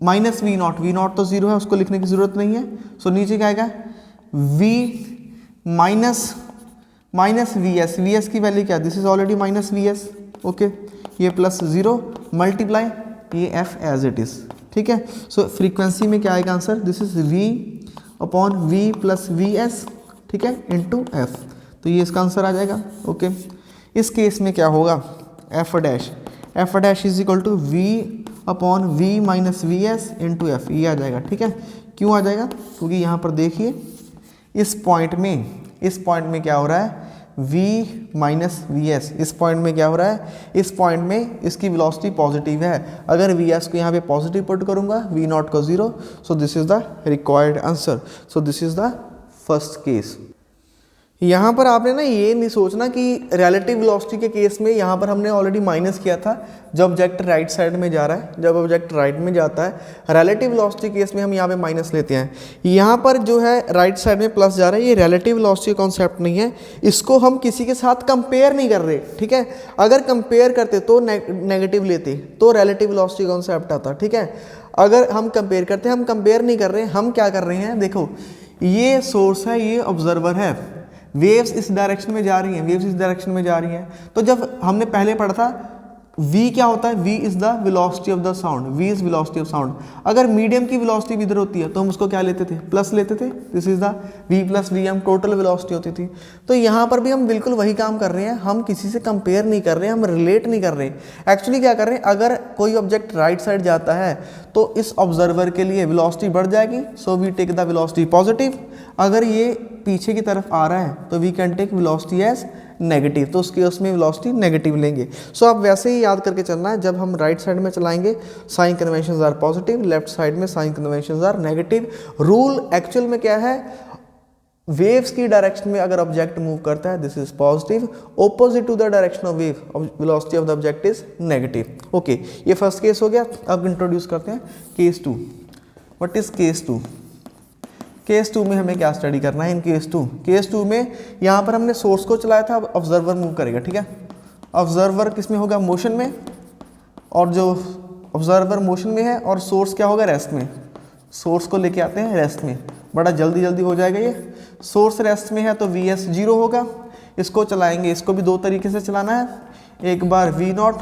minus V naught, V naught तो जीरो है उसको लिखने की जरूरत नहीं है। सो नीचे क्या आएगा, v minus V S, V S की वैल्यू क्या, this is already minus V S, okay. ये प्लस 0 मल्टीप्लाई ये f एज इट इज, ठीक है। सो फ्रीक्वेंसी में क्या आएगा answer, this is v upon v plus V S, ठीक है, इंटू एफ। तो ये इसका आंसर आ जाएगा, ओके। इस केस में क्या होगा, F dash is equal to v upon v minus V S into F, ये आ जाएगा, ठीक है। क्यों आ जाएगा, क्योंकि यहाँ पर देखिए इस पॉइंट में क्या हो रहा है, v माइनस वी एस, इस पॉइंट में क्या हो रहा है, इस पॉइंट में इसकी वेलोसिटी पॉजिटिव है। अगर वी एस को यहाँ पे पॉजिटिव पुट करूँगा, वी नॉट को 0, सो this is the required answer. So this is the first case. यहाँ पर आपने ना ये नहीं सोचना कि रिलेटिव वेलोसिटी के केस में यहाँ पर हमने ऑलरेडी माइनस किया था जब ऑब्जेक्ट राइट साइड में जा रहा है, जब ऑब्जेक्ट राइट में जाता है। रिलेटिव वेलोसिटी केस में हम यहाँ पे माइनस लेते हैं, यहाँ पर जो है राइट साइड में प्लस जा रहा है। ये रिलेटिव वेलोसिटी कॉन्सेप्ट नहीं है, इसको हम किसी के साथ कंपेयर नहीं कर रहे, ठीक है। अगर कंपेयर करते तो नेगेटिव लेते तो रिलेटिव वेलोसिटी कॉन्सेप्ट आता, ठीक है। अगर हम कंपेयर करते हैं, हम कंपेयर नहीं कर रहे, हम क्या कर रहे हैं, देखो ये सोर्स है, ये ऑब्जर्वर है, वेव्स इस डायरेक्शन में जा रही हैं, वेव्स इस डायरेक्शन में जा रही हैं। तो जब हमने पहले पढ़ा था v क्या होता है, v is the velocity of the sound, v is velocity of sound. अगर मीडियम की वेलोसिटी भी इधर होती है तो हम उसको क्या लेते थे, प्लस लेते थे, this is the v plus V M total velocity होती थी। तो यहाँ पर भी हम बिल्कुल वही काम कर रहे हैं, हम किसी से कंपेयर नहीं कर रहे हैं, हम रिलेट नहीं कर रहे हैं। एक्चुअली क्या कर रहे हैं, अगर कोई ऑब्जेक्ट राइट साइड जाता है तो इस ऑब्जर्वर के लिए वेलोसिटी बढ़ जाएगी, so we take the velocity positive. अगर ये पीछे की तरफ आ रहा है तो we can take velocity as negative, तो उसकी उसमें वेलोसिटी नेगेटिव लेंगे। सो आप वैसे ही याद करके चलना है, जब हम राइट साइड में चलाएंगे sign conventions are positive, left side में sign conventions are negative. Rule actual में क्या है, वेव्स की डायरेक्शन में अगर ऑब्जेक्ट मूव करता है this is positive, opposite to the direction of wave velocity of the object is negative. Okay, ये फर्स्ट केस हो गया। अब इंट्रोड्यूस करते हैं case 2। What is case 2? Case 2 में हमें क्या स्टडी करना है? इन केस 2 में यहाँ पर हमने सोर्स को चलाया था, अब ऑब्जर्वर मूव करेगा, ठीक है। ऑब्जर्वर किस में होगा, मोशन में, और जो ऑब्जर्वर मोशन में है और सोर्स क्या होगा, रेस्ट में। सोर्स को लेके आते हैं रेस्ट में, बड़ा जल्दी जल्दी हो जाएगा ये। सोर्स रेस्ट में है तो वी एस 0 होगा। इसको चलाएंगे, इसको भी दो तरीके से चलाना है, एक बार वी नॉट,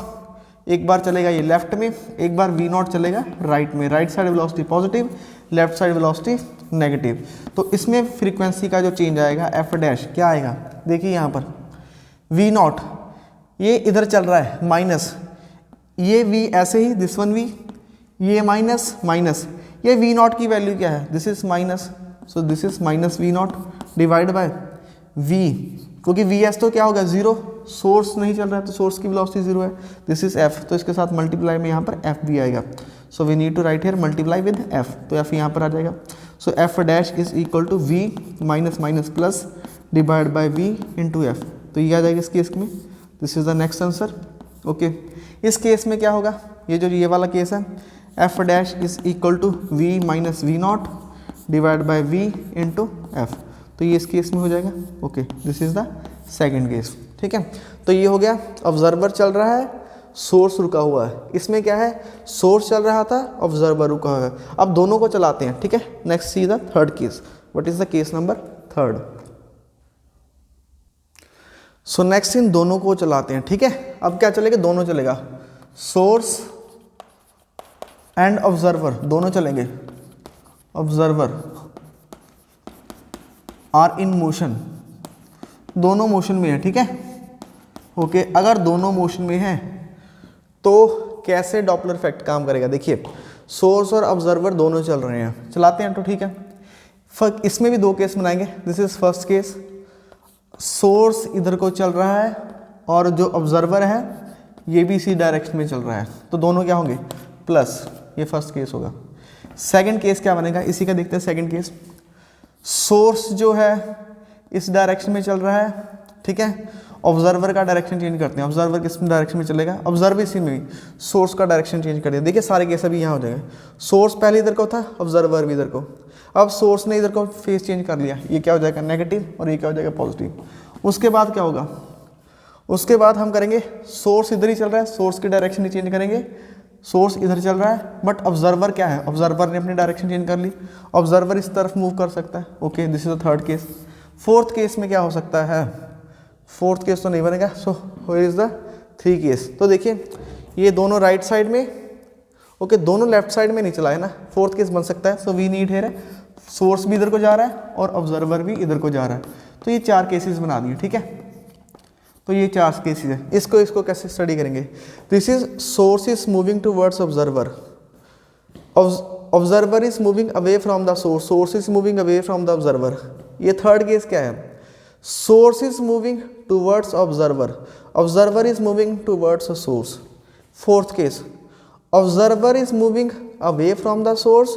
एक बार चलेगा ये लेफ्ट में, एक बार वी नॉट चलेगा राइट में। Right side velocity positive, left side velocity negative. तो इसमें फ्रीक्वेंसी का जो चेंज आएगा एफ डैश क्या आएगा, देखिए यहाँ पर वी नॉट, ये इधर चल रहा है माइनस, ये वी ऐसे ही, दिस वन वी, ये माइनस माइनस, ये वी नॉट की वैल्यू क्या है, this is minus, so this is minus V naught divide by V, क्योंकि वी एस तो क्या होगा 0, सोर्स नहीं चल रहा है तो सोर्स की वेलोसिटी 0 है, दिस इज एफ, तो इसके साथ मल्टीप्लाई में यहाँ पर एफ भी आएगा। So we need to write here multiply with F, तो एफ यहाँ पर आ जाएगा। So F dash is equal to V minus minus plus divide by V into F, तो ये आ जाएगा इस केस में। This is the next answer. Okay, इस केस में क्या होगा, ये वाला केस है, F dash is equal to V minus V naught divide by V into F, तो ये इस केस में हो जाएगा। Okay, this is the second case, ठीक है। तो ये हो गया, ऑब्जर्वर चल रहा है, सोर्स रुका हुआ है। इसमें क्या है, सोर्स चल रहा था, ऑब्जर्वर रुका हुआ है। अब दोनों को चलाते हैं, ठीक है। Next see the third case. What is the case number third? So next in दोनों को चलाते हैं, ठीक है। अब क्या चलेगा, दोनों चलेगा, सोर्स एंड ऑब्जर्वर दोनों चलेंगे। ऑब्जर्वर आर इन मोशन, दोनों मोशन में है, ठीक है। ओके, अगर दोनों मोशन में है तो कैसे डॉपलर इफेक्ट काम करेगा, देखिए सोर्स और ऑब्जर्वर दोनों चल रहे हैं, चलाते हैं तो ठीक है। इसमें भी दो केस बनाएंगे। This is first case, source इधर को चल रहा है और जो ऑब्जर्वर है ये भी इसी डायरेक्शन में चल रहा है, तो दोनों क्या होंगे प्लस, ये फर्स्ट केस होगा। सेकंड केस क्या बनेगा, इसी का देखते हैं। सेकंड केस, सोर्स जो है इस डायरेक्शन में चल रहा है, ठीक है। ऑब्जर्वर का डायरेक्शन चेंज करते हैं, ऑब्जर्वर किस डायरेक्शन में चलेगा, ऑब्जर्वर इसी में भी, सोर्स का डायरेक्शन चेंज कर दिया। देखिए सारे केस अभी यहाँ हो जाएंगे, सोर्स पहले इधर को था, ऑब्जर्वर भी इधर को। अब सोर्स ने इधर को फेस चेंज कर लिया, ये क्या हो जाएगा नेगेटिव और ये क्या हो जाएगा पॉजिटिव। उसके बाद क्या होगा, उसके बाद हम करेंगे, सोर्स इधर ही चल रहा है, सोर्स की डायरेक्शन ही चेंज करेंगे, सोर्स इधर चल रहा है बट ऑब्जर्वर क्या है, ऑब्जर्वर ने अपनी डायरेक्शन चेंज कर ली, ऑब्जर्वर इस तरफ मूव कर सकता है। Okay, this is the third case. Fourth case में क्या हो सकता है, फोर्थ केस तो नहीं बनेगा। So where is the three case, तो देखिए ये दोनों राइट साइड में, ओके, दोनों लेफ्ट साइड में नहीं चलाए ना, फोर्थ केस बन सकता है। So we need here, source भी इधर को जा रहा है और ऑब्जर्वर भी इधर को जा रहा है, तो ये चार केसेस बना दिए, ठीक है। तो ये चार केसेस है, इसको कैसे स्टडी करेंगे। This is source is moving towards observer, observer is moving away from the source, source is moving away from the observer. ये थर्ड केस क्या है, source is moving towards observer, observer is moving towards a source. Fourth case, observer is moving away from the source,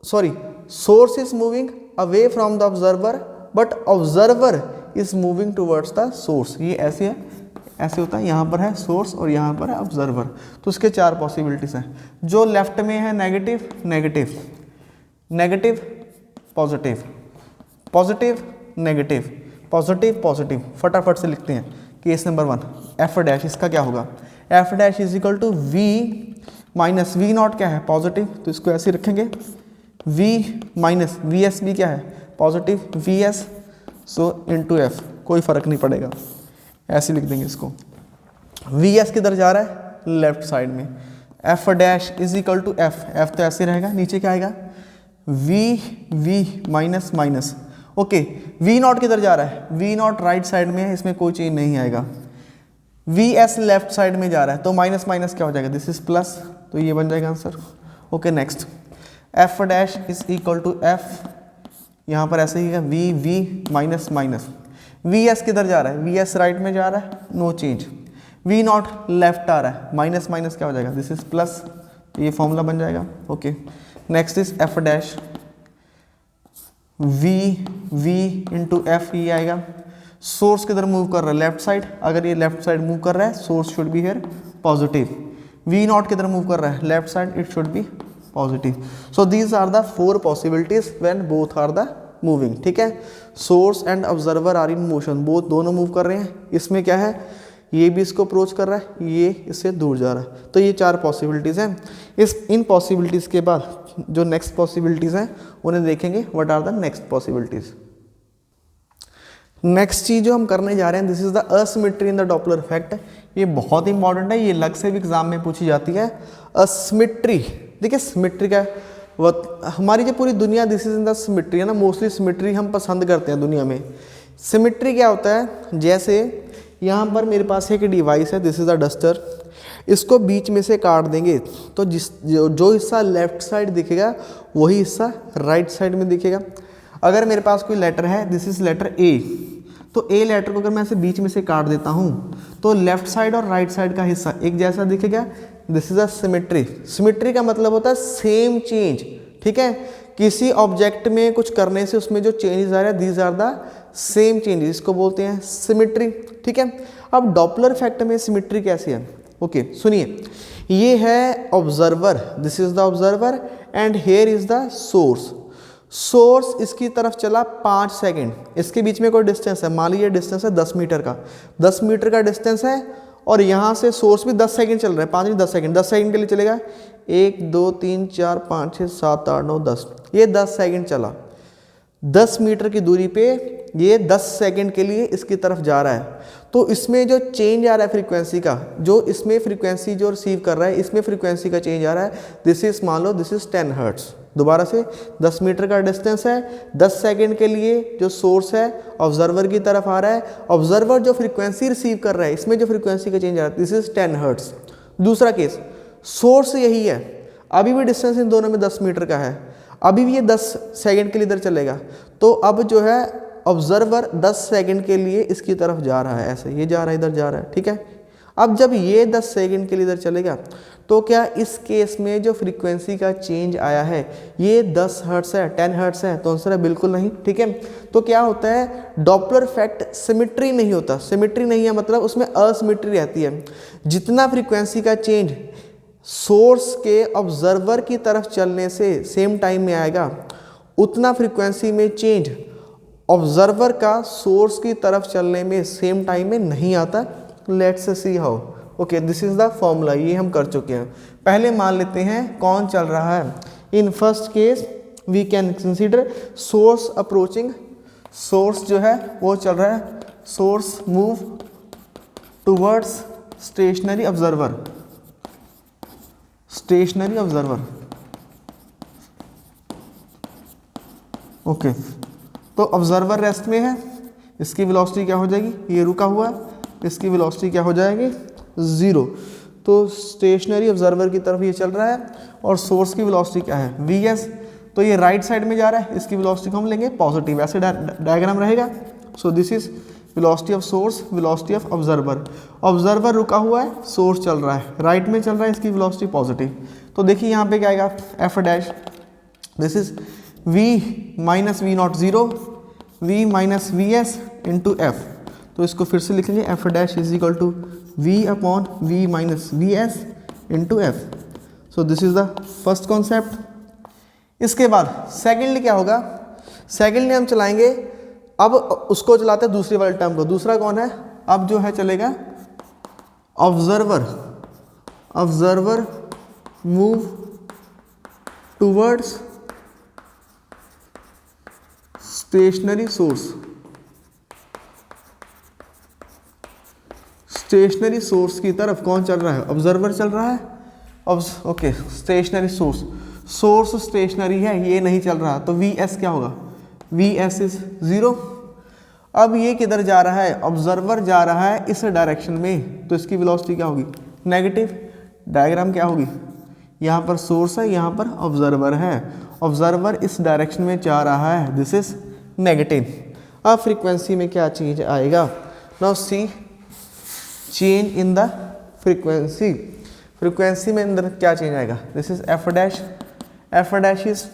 sorry, source is moving away from the observer but observer is moving towards the source. ये ऐसे है, ऐसे होता है, यहाँ पर है source और यहाँ पर है ऑब्जर्वर, तो उसके चार पॉसिबिलिटीज हैं। जो लेफ्ट में है negative negative, negative positive, positive negative, positive positive. फटाफट से लिखते हैं। केस नंबर 1, एफ डैश, इसका क्या होगा, F dash is equal to V minus V naught क्या है पॉजिटिव, तो इसको ऐसे रखेंगे, वी माइनस वी एस भी क्या है पॉजिटिव, वी एस, सो इनटू एफ, कोई फर्क नहीं पड़ेगा, ऐसे लिख देंगे इसको। वी एस किधर जा रहा है, लेफ्ट साइड में। F dash is equal to F, F तो ऐसे रहेगा, नीचे क्या आएगा V minus minus. Okay, V naught किधर जा रहा है, वी नॉट राइट साइड में है, इसमें कोई चेंज नहीं आएगा। वी एस लेफ्ट साइड में जा रहा है, तो माइनस माइनस क्या हो जाएगा, दिस इज प्लस, तो ये बन जाएगा answer. Okay next, F dash is equal to F, यहाँ पर ऐसे ही है V minus minus. V S किधर जा रहा है, वी एस राइट में जा रहा है, no change. V naught left आ रहा है, माइनस माइनस क्या हो जाएगा, दिस इज प्लस, ये फॉर्मूला बन जाएगा। Okay next is F dash V into F, ये आएगा। सोर्स किधर मूव कर रहा है, लेफ्ट साइड, अगर ये लेफ्ट साइड मूव कर रहा है source should be here positive. V naught किधर मूव कर रहा है, left side, it should be positive. So these are the 4 possibilities when both are the moving. ठीक है, source and observer are in motion, both दोनों move कर रहे हैं। इसमें क्या है, ये भी इसको अप्रोच कर रहा है, ये इससे दूर जा रहा है, तो ये 4 पॉसिबिलिटीज़ हैं। इन पॉसिबिलिटीज़ के बाद जो नेक्स्ट पॉसिबिलिटीज़ हैं उन्हें देखेंगे, what are the next possibilities. Next चीज जो हम करने जा रहे हैं, this is the asymmetry in the Doppler effect. ये बहुत इंपॉर्टेंट है, ये अलग से भी एग्जाम में पूछी जाती है। असिमेट्री, देखिए सिमेट्री का हमारी जो पूरी दुनिया, this is in the symmetry है ना, मोस्टली सिमेट्री हम पसंद करते हैं दुनिया में। सिमेट्री क्या होता है, जैसे यहाँ पर मेरे पास एक डिवाइस है, दिस इज द डस्टर, इसको बीच में से काट देंगे तो जो हिस्सा लेफ्ट साइड दिखेगा वही हिस्सा राइट साइड में दिखेगा। अगर मेरे पास कोई लेटर है, दिस इज लेटर ए, तो ए लेटर को अगर मैं ऐसे बीच में से काट देता हूँ तो लेफ्ट साइड और राइट साइड का हिस्सा एक जैसा दिखेगा, this is a symmetry. Symmetry का मतलब होता है सेम चेंज। ठीक है, किसी ऑब्जेक्ट में कुछ करने से उसमें जो चेंजेस आ रहे हैं, these are the same changes, इसको बोलते हैं सिमेट्री। ठीक है, अब डॉपलर इफेक्ट में सिमेट्री कैसी है, ओके सुनिए, ये है observer, this is the observer and here is the source. Source इसकी तरफ चला 5 सेकंड, इसके बीच में कोई डिस्टेंस है, मान लीजिए डिस्टेंस है 10 मीटर का, 10 मीटर का डिस्टेंस है, और यहाँ से सोर्स भी 10 सेकंड चल रहा है, 5 नहीं 10 सेकंड, 10 सेकंड के लिए चलेगा 1 2 3 4 5 6 7 8 9 10, ये 10 सेकंड चला। 10 मीटर की दूरी पे ये 10 सेकंड के लिए इसकी तरफ जा रहा है, तो इसमें जो चेंज आ रहा है फ्रीक्वेंसी का, जो इसमें फ्रीक्वेंसी जो रिसीव कर रहा है, इसमें फ्रीक्वेंसी का चेंज आ रहा है, दिस इज, मान लो दिस इज 10 हर्ट्ज। दोबारा से 10 मीटर का डिस्टेंस है, 10 सेकंड के लिए जो सोर्स है ऑब्जर्वर की तरफ आ रहा है, ऑब्जर्वर जो फ्रीक्वेंसी रिसीव कर रहा है, इसमें जो फ्रीक्वेंसी का चेंज आ रहा है, दिस इज 10 हर्ट्ज। दूसरा केस, सोर्स यही है, अभी भी डिस्टेंस इन दोनों में 10 मीटर का है, अभी भी ये 10 सेकंड के लिए इधर चलेगा, तो अब जो है ऑब्जर्वर 10 सेकंड के लिए इसकी तरफ जा रहा है, ऐसे ये जा रहा है, इधर जा रहा है। ठीक है, अब जब ये 10 सेकंड के लिए इधर चलेगा, तो क्या इस केस में जो फ्रीक्वेंसी का चेंज आया है ये 10 हर्ट्ज है, 10 हर्ट्ज है, तो आंसर है बिल्कुल नहीं। ठीक है, तो क्या होता है, डॉपलर इफेक्ट सिमेट्री नहीं होता, सिमेट्री नहीं है मतलब उसमें असिमेट्री रहती है। जितना फ्रीक्वेंसी का चेंज सोर्स के ऑब्जर्वर की तरफ चलने से सेम टाइम में आएगा, उतना फ्रीक्वेंसी में चेंज ऑब्जर्वर का सोर्स की तरफ चलने में सेम टाइम में नहीं आता। Let's see how. Okay, this is the formula, ये हम कर चुके हैं। पहले मान लेते हैं कौन चल रहा है। In first case we can consider source approaching, source जो है वो चल रहा है, source move towards stationary observer, stationary observer. Okay, तो ऑब्जर्वर रेस्ट में है, इसकी वेलोसिटी क्या हो जाएगी, ये रुका हुआ है, इसकी वेलोसिटी क्या हो जाएगी 0, तो स्टेशनरी ऑब्जर्वर की तरफ ये चल रहा है, और सोर्स की वेलोसिटी क्या है vs, तो ये राइट साइड में जा रहा है, इसकी वेलोसिटी को हम लेंगे पॉजिटिव, ऐसे डायग्राम रहेगा। सो this is velocity of source, velocity of observer. Observer रुका हुआ है, सोर्स चल रहा है, राइट में चल रहा है, इसकी वेलोसिटी पॉजिटिव, तो देखिए यहाँ पे क्या आएगा F dash, this is v minus V naught 0, v minus V S into F, तो इसको फिर से लिखेंगे F dash is equal to v upon v minus V S into F. So this is the first concept. इसके बाद secondly क्या होगा, secondly हम चलाएंगे, अब उसको चलाते हैं दूसरी वाले टर्म को। दूसरा कौन है, अब जो है चलेगा observer, observer move towards stationary source, stationary source की तरफ कौन चल रहा है, ऑब्जर्वर चल रहा है। ओके, स्टेशनरी सोर्स स्टेशनरी है, ये नहीं चल रहा, तो वी एस क्या होगा, वी एस इज 0। अब ये किधर जा रहा है, ऑब्जर्वर जा रहा है इस डायरेक्शन में, तो इसकी वेलोसिटी क्या होगी, नेगेटिव। डायग्राम क्या होगी, यहाँ पर सोर्स है, यहाँ पर ऑब्जर्वर है, ऑब्जर्वर इस डायरेक्शन में जा रहा है, दिस इज नेगेटिव। अब फ्रीक्वेंसी में क्या चेंज आएगा, now see change in the frequency. Frequency में अंदर क्या चेंज आएगा, this is F dash is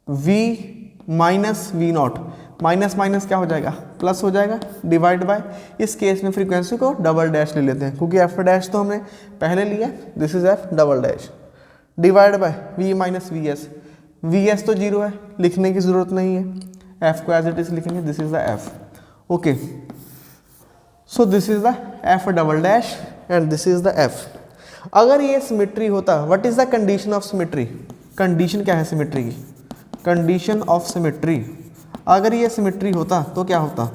V minus V naught, minus minus क्या हो जाएगा, प्लस हो जाएगा, डिवाइड बाय, इस केस में फ्रीक्वेंसी को डबल डैश ले लेते हैं क्योंकि एफ डैश तो हमने पहले लिया, this is F double dash, divide by V minus V S. V S तो 0 है, लिखने की जरूरत नहीं है, एफ को एज इट इज लिखेंगे, this is the F. Okay, so this is the F double dash and this is the F. अगर ये सिमेट्री होता, what is the condition of symmetry, condition क्या है सिमेट्री की, कंडीशन ऑफ सिमेट्री, अगर ये symmetry होता तो क्या होता,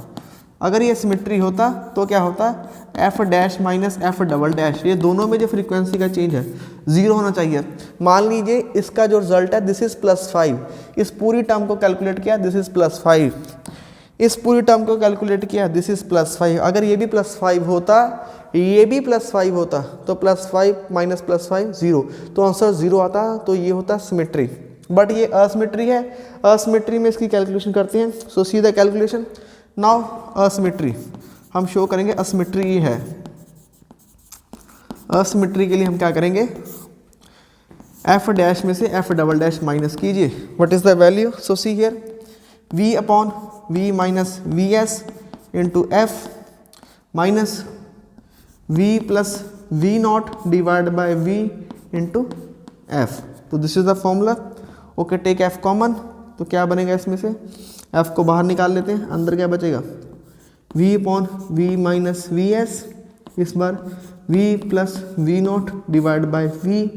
अगर ये सिमेट्री होता तो क्या होता, F dash minus F double dash, ये दोनों में जो फ्रीक्वेंसी का चेंज है 0 होना चाहिए। मान लीजिए इसका जो रिजल्ट है दिस इज +5, इस पूरी टर्म को कैलकुलेट किया, दिस इज +5, इस पूरी टर्म को कैलकुलेट किया, दिस इज +5। अगर ये भी +5 होता, ये भी +5 होता, तो +5 माइनस +5 0, तो आंसर 0 आता, तो ये होता सिमेट्री। बट ये असिमेट्री है, असिमेट्री में इसकी कैलकुलेशन करते हैं, so see the calculation. Now asymmetry हम शो करेंगे, असिमेट्री ये है, असिमेट्री के लिए हम क्या करेंगे, एफ डैश में से एफ डबल डैश माइनस कीजिए, what is the value, so see here v upon v minus V S into F minus v plus V naught divide by v into F, तो this is the formula. Okay, take F common, तो क्या बनेगा इसमें से, F को बाहर निकाल लेते हैं, अंदर क्या बचेगा, v upon V minus V S, इस बार v plus V naught divide by v,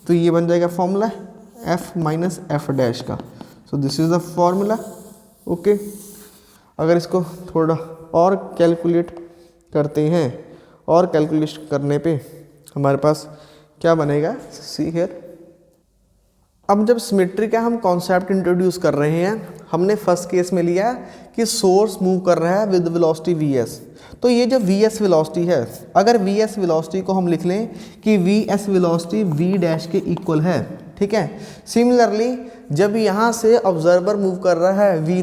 तो ये बन जाएगा formula f minus F dash का, so this is the formula. Okay, अगर इसको थोड़ा और कैलकुलेट करते हैं, और कैलकुलेट करने पे हमारे पास क्या बनेगा, सी हियर। अब जब सिमेट्री का हम कॉन्सेप्ट इंट्रोड्यूस कर रहे हैं, हमने फर्स्ट केस में लिया कि सोर्स मूव कर रहा है विद वेलोसिटी वी एस, तो ये जो वी एस वेलोसिटी है, अगर वी एस वेलोसिटी को हम लिख लें कि V S velocity V dash के इक्वल है, ठीक है। सिमिलरली जब यहाँ से ऑब्जर्वर मूव कर रहा है वी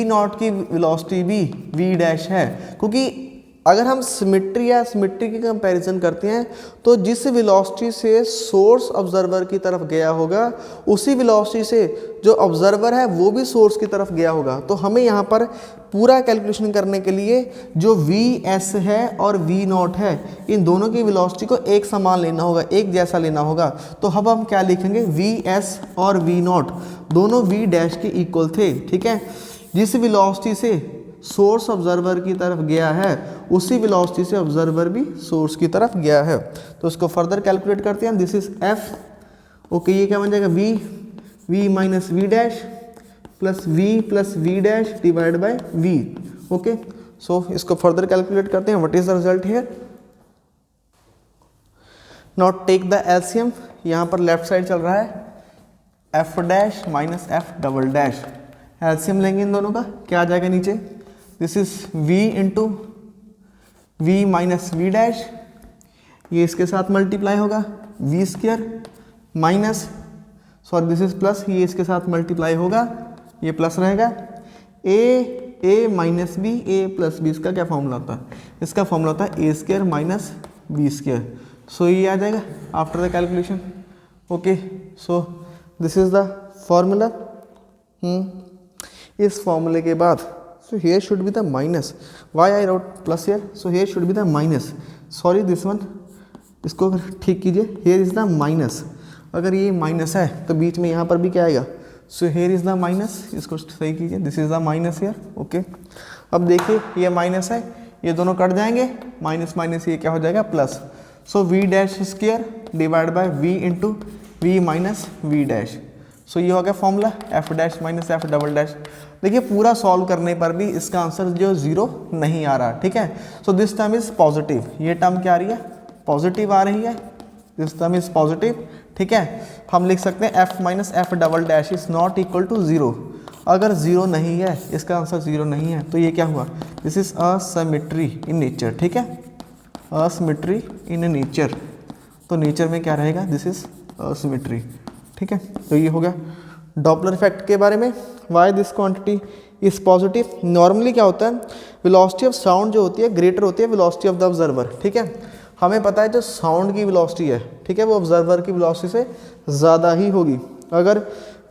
नॉट की वेलोसिटी भी वी डैश है, क्योंकि अगर हम सिमेट्री या सिमेट्री की कंपैरिजन करते हैं तो जिस वेलोसिटी से सोर्स ऑब्जर्वर की तरफ गया होगा उसी वेलोसिटी से जो ऑब्जर्वर है वो भी सोर्स की तरफ गया होगा। तो हमें यहाँ पर पूरा कैलकुलेशन करने के लिए जो वी एस है और वी नॉट है, इन दोनों की वेलोसिटी को एक समान लेना होगा, एक जैसा लेना होगा। तो अब हम क्या लिखेंगे, वी एस और वी नॉट दोनों वी डैश के इक्वल थे, ठीक है। जिस वेलोसिटी से सोर्स ऑब्जर्वर की तरफ गया है उसी वेलोसिटी से ऑब्जर्वर भी सोर्स की तरफ गया है। तो इसको फर्दर कैलकुलेट करते हैं, दिस इज एफ। ओके, ये क्या बन जाएगा, V minus V dash plus V dash divide by V. Okay, so इसको फर्दर कैलकुलेट करते हैं, what is the result here. Now take the LCM, यहाँ पर लेफ्ट साइड चल रहा है F dash minus F double dash, LCM लेंगे इन दोनों का, क्या आ जाएगा नीचे, this is v into V minus V dash, ये इसके साथ मल्टीप्लाई होगा V square minus, sorry this is plus, ये इसके साथ मल्टीप्लाई होगा, ये प्लस रहेगा, ए माइनस बी, ए प्लस बी, इसका क्या फॉर्मूला होता है, इसका फॉर्मूला होता है ए स्क्वायर माइनस बी स्क्वायर। सो ये आ जाएगा after the calculation. Okay, so this is the formula. इस फॉर्मूले के बाद so here should be the minus, why I wrote plus here, so here should be the minus, sorry this one, इसको ठीक कीजिए, here is the minus, अगर ये minus है तो बीच में यहाँ पर भी क्या आएगा, so here is the minus, इसको सही कीजिए, this is the minus here। Okay, अब देखिए ये माइनस है, ये दोनों कट जाएंगे, माइनस माइनस ये क्या हो जाएगा plus, so V dash square divide by V into V minus V dash, सो ये हो गया formula F dash minus F double dash. देखिए पूरा सॉल्व करने पर भी इसका आंसर जो 0 नहीं आ रहा, ठीक है। So this term is positive, ये टर्म क्या आ रही है, पॉजिटिव आ रही है, दिस टर्म इज पॉजिटिव, ठीक है। हम लिख सकते हैं F minus F double dash is not equal to 0। अगर 0 नहीं है, इसका आंसर 0 नहीं है, तो ये क्या हुआ, this is asymmetry in nature, ठीक है, असिमेट्री इन नेचर। तो नेचर में क्या रहेगा, दिस इज असिमेट्री, ठीक है। तो ये हो गया डॉपलर इफेक्ट के बारे में। Why this quantity is positive, normally क्या होता है, वेलोसिटी ऑफ साउंड जो होती है ग्रेटर होती है वेलोसिटी ऑफ द ऑब्जर्वर, ठीक है। हमें पता है जो साउंड की वेलोसिटी है, ठीक है, वो ऑब्जर्वर की वेलोसिटी से ज़्यादा ही होगी। अगर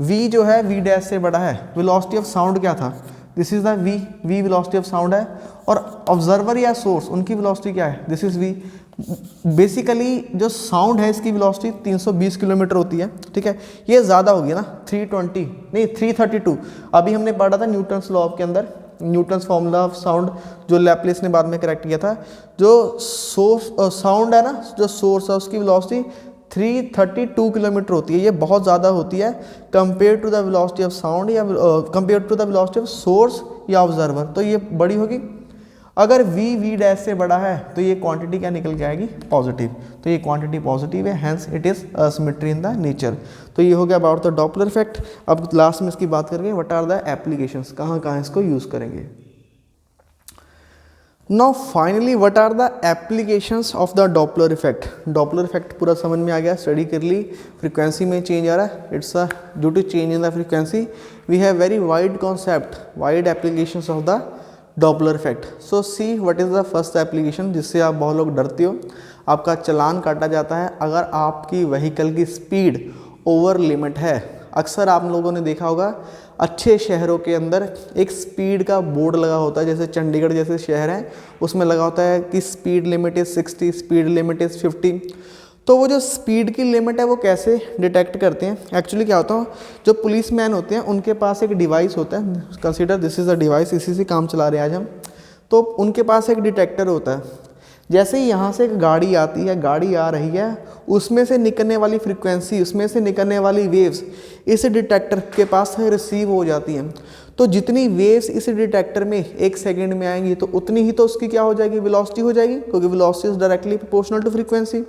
v जो है v डैश से बड़ा है, वेलोसिटी ऑफ साउंड क्या था, this is the v velocity of sound है, और ऑब्जर्वर या सोर्स उनकी वेलोसिटी क्या है, दिस इज v। बेसिकली जो साउंड है इसकी वेलोसिटी 320 किलोमीटर होती है, ठीक है, ये ज़्यादा होगी ना, 320 नहीं 332। अभी हमने पढ़ा था न्यूटन्स लॉ के अंदर, न्यूटन्स फॉर्मूला ऑफ साउंड, जो लैप्लेस ने बाद में करेक्ट किया था। जो सोर्स साउंड है ना, जो सोर्स है उसकी वेलोसिटी 332 किलोमीटर होती है, ये बहुत ज़्यादा होती है compare to the velocity of sound या compare to the velocity of source या ऑब्जर्वर, तो ये बड़ी होगी। अगर v डैश से बड़ा है तो ये क्वांटिटी क्या निकल के आएगी, पॉजिटिव, तो ये क्वांटिटी पॉजिटिव है, hence it is asymmetry in the nature. तो ये हो गया अबाउट द डॉपलर इफेक्ट। अब लास्ट में इसकी बात करेंगे व्हाट आर द एप्लीकेशंस, कहाँ कहाँ इसको यूज़ करेंगे। Now finally what are the applications of the Doppler effect. Doppler effect पूरा समझ में आ गया, स्टडी कर ली। फ्रीक्वेंसी में चेंज आ रहा है, it's a due to change in the frequency. We have very wide concept, wide applications of the Doppler effect. So see what is the first application जिससे आप बहुत लोग डरते हो, आपका चालान काटा जाता है अगर आपकी व्हीकल की स्पीड ओवर लिमिट है। अक्सर आप लोगों ने देखा होगा अच्छे शहरों के अंदर एक स्पीड का बोर्ड लगा होता है, जैसे चंडीगढ़ जैसे शहर है उसमें लगा होता है कि speed limit is 60, speed limit is 50। तो वो जो स्पीड की लिमिट है वो कैसे डिटेक्ट करते हैं, एक्चुअली क्या होता है, जो पुलिस मैन होते हैं उनके पास एक डिवाइस होता है, consider this is a device, इसी से काम चला रहे हैं आज हम। तो उनके पास एक डिटेक्टर होता है, जैसे ही यहाँ से एक गाड़ी आती है, गाड़ी आ रही है, उसमें से निकलने वाली फ्रीक्वेंसी, उसमें से निकलने वाली वेव्स इस डिटेक्टर के पास रिसीव हो जाती हैं। तो जितनी वेव्स इस डिटेक्टर में एक सेकंड में आएंगी तो उतनी ही तो उसकी क्या हो जाएगी, वेलोसिटी हो जाएगी, क्योंकि velocity is directly proportional to frequency.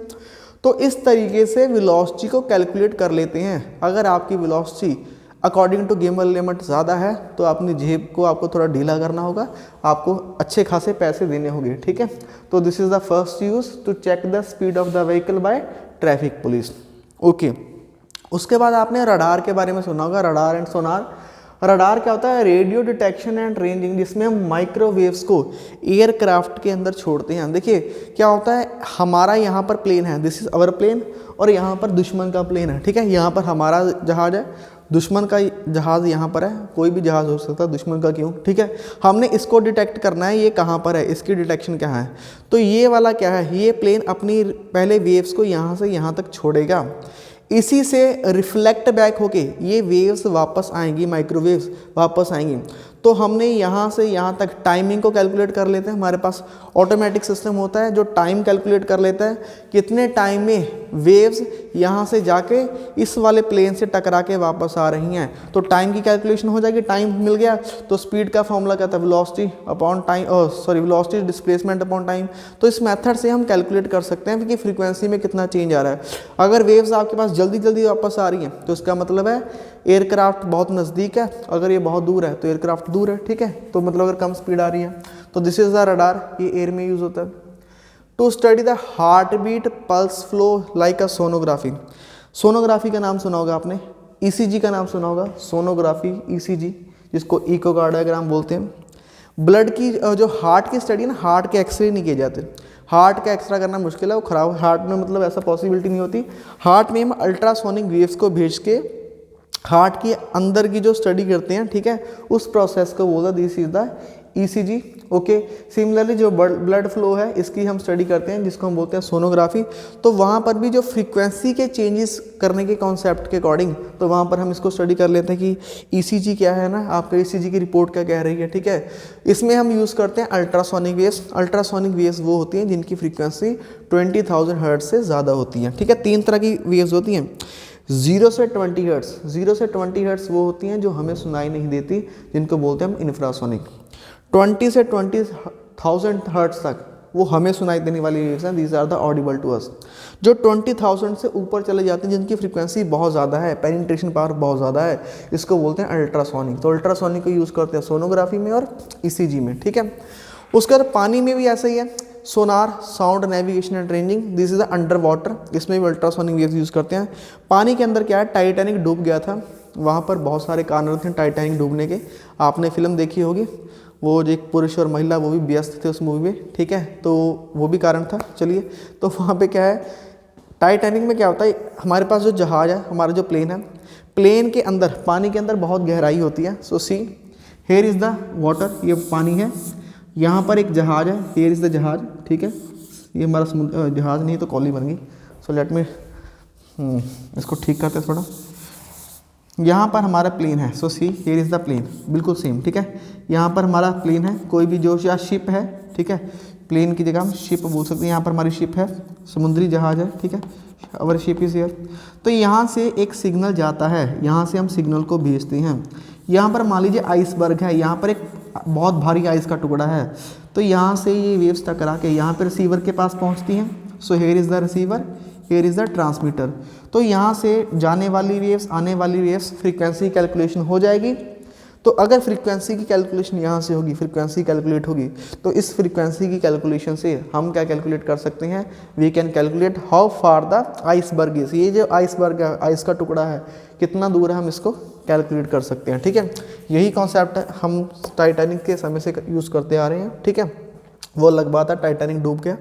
तो इस तरीके से वेलोसिटी को कैलकुलेट कर लेते हैं। अगर आपकी velocity according to gimbal limit ज़्यादा है तो अपनी जेब को आपको थोड़ा ढीला करना होगा, आपको अच्छे खासे पैसे देने होंगे, ठीक है। तो this is the first use to check the speed of the vehicle by traffic police, okay. उसके बाद आपने रडार के बारे में सुना होगा, रडार एंड सोनार। रडार क्या होता है, रेडियो डिटेक्शन एंड रेंजिंग, जिसमें हम माइक्रोवेव्स को एयरक्राफ्ट के अंदर छोड़ते हैं। देखिए क्या होता है, हमारा यहाँ पर प्लेन है, दिस इज़ अवर प्लेन, और यहाँ पर दुश्मन का प्लेन है, ठीक है। यहाँ पर हमारा जहाज है, दुश्मन का जहाज़ यहाँ पर है, कोई भी जहाज़ हो सकता है, दुश्मन का क्यों, ठीक है। हमने इसको डिटेक्ट करना है, ये कहाँ पर है, इसकी डिटेक्शन क्या है। तो ये वाला क्या है, ये प्लेन अपनी पहले वेव्स को यहाँ से यहाँ तक छोड़ेगा, इसी से रिफ्लेक्ट बैक होके ये वेव्स वापस आएंगी, माइक्रोवेव्स वापस आएंगी। तो हमने यहाँ से यहाँ तक टाइमिंग को कैलकुलेट कर लेते हैं, हमारे पास ऑटोमेटिक सिस्टम होता है जो टाइम कैलकुलेट कर लेता है कितने टाइम में वेव्स यहाँ से जाके इस वाले प्लेन से टकरा के वापस आ रही हैं। तो टाइम की कैलकुलेशन हो जाएगी, टाइम मिल गया तो स्पीड का फॉर्मूला क्या था, velocity upon time, velocity displacement upon time. तो इस मेथड से हम कैलकुलेट कर सकते हैं कि फ्रीक्वेंसी में कितना चेंज आ रहा है। अगर वेव्स आपके पास जल्दी जल्दी वापस आ रही हैं तो इसका मतलब है एयरक्राफ्ट बहुत नज़दीक है, अगर ये बहुत दूर है तो एयरक्राफ्ट दूर है, ठीक है। तो मतलब अगर कम स्पीड आ रही है तो दिस इज़ द रडार, ये एयर में यूज़ होता है। To study the heart beat pulse flow like a sonography. Sonography का नाम सुना होगा आपने, ईसीजी का नाम सुना होगा, सोनोग्राफी ईसीजी, जिसको इकोकार्डियोग्राम बोलते हैं। ब्लड की जो हार्ट की स्टडी है ना, हार्ट के एक्सरे नहीं किए जाते, हार्ट का एक्सरे करना मुश्किल है, वो खराब, हार्ट में मतलब ऐसा पॉसिबिलिटी नहीं होती। हार्ट में हम अल्ट्रासोनिक वेव्स को भेज के हार्ट के अंदर की जो स्टडी करते हैं, ठीक है, उस प्रोसेस को बोला this is the ECG, okay. Similarly जो ब्लड फ्लो है इसकी हम स्टडी करते हैं जिसको हम बोलते हैं सोनोग्राफी। तो वहाँ पर भी जो फ्रीक्वेंसी के चेंजेस करने के कॉन्सेप्ट के अकॉर्डिंग तो वहाँ पर हम इसको स्टडी कर लेते हैं कि ईसीजी क्या है ना, आपका ईसीजी की रिपोर्ट क्या कह रही है, ठीक है। इसमें हम यूज़ करते हैं अल्ट्रासोनिक वेव्स। अल्ट्रासोनिक वेव्स वो होती हैं जिनकी फ्रीक्वेंसी 20,000 हर्ट्ज से ज़्यादा होती है, ठीक है। 3 तरह की वेव्स होती हैं, 0 से 20 हर्ट्स, 0 से 20 हर्ट्स वो होती हैं जो हमें सुनाई नहीं देती, जिनको बोलते हैं हम इंफ्रासोनिक। 20 से 20,000 हर्ट्स तक वो हमें सुनाई देने वाली वेव्स हैं, these are the audible to us. जो 20,000 से ऊपर चले जाते हैं, जिनकी फ्रीक्वेंसी बहुत ज़्यादा है, पेनिट्रेशन पावर बहुत ज़्यादा है, इसको बोलते हैं अल्ट्रासोनिक। तो अल्ट्रासोनिक को यूज़ करते हैं सोनोग्राफी में और ईसीजी में, ठीक है। उसके बाद पानी में भी ऐसा ही है, sonar, sound navigation and ranging, this is the under water, इसमें भी अल्ट्रासोनिक वेव्स यूज़ करते हैं। पानी के अंदर क्या है, टाइटैनिक डूब गया था, वहाँ पर बहुत सारे कारण थे टाइटैनिक डूबने के, आपने फिल्म देखी होगी, वो जो एक पुरुष और महिला वो भी व्यस्त थे उस मूवी में, ठीक है, तो वो भी कारण था। चलिए, तो वहाँ पे क्या है, टाइटैनिक में क्या होता है, हमारे पास जो जहाज़ है, हमारा जो प्लेन है, प्लेन के अंदर, पानी के अंदर बहुत गहराई होती है। So see here is the water, ये पानी है, यहाँ पर एक जहाज़ है, हेयर इज़ द जहाज़, ठीक है, ये हमारा समुद्र जहाज़ नहीं तो कॉली बन गई। सो लेट में इसको ठीक करते हैं थोड़ा। यहाँ पर हमारा प्लेन है, so see here is the plane, बिल्कुल सेम, ठीक है। यहाँ पर हमारा प्लेन है, कोई भी जो या शिप है, ठीक है, प्लेन की जगह हम शिप बोल सकते हैं। यहाँ पर हमारी शिप है, समुद्री जहाज़ है, ठीक है, अवर शिप इज़ हियर। तो यहाँ से एक सिग्नल जाता है, यहाँ से हम सिग्नल को भेजते हैं। यहाँ पर मान लीजिए आइसबर्ग है, यहाँ पर एक बहुत भारी आइस का टुकड़ा है, तो यहाँ से ये वेव्स टकरा के यहाँ पर रिसीवर के पास पहुँचती हैं। So here is the receiver, here is the transmitter. तो यहाँ से जाने वाली वेव्स, आने वाली वेव्स, फ्रीक्वेंसी कैलकुलेशन हो जाएगी। तो अगर फ्रीक्वेंसी की कैलकुलेशन यहाँ से होगी, फ्रीक्वेंसी कैलकुलेट होगी, तो इस फ्रीक्वेंसी की कैलकुलेशन से हम क्या कैलकुलेट कर सकते हैं, we can calculate how far the iceberg is, ये जो आइसबर्ग है, आइस का टुकड़ा है, कितना दूर है, हम इसको कैलकुलेट कर सकते हैं, ठीक है। यही कॉन्सेप्ट है, हम टाइटैनिक के समय से यूज़ करते आ रहे हैं, ठीक है। वो अलग बात है, टाइटैनिक डूब गया।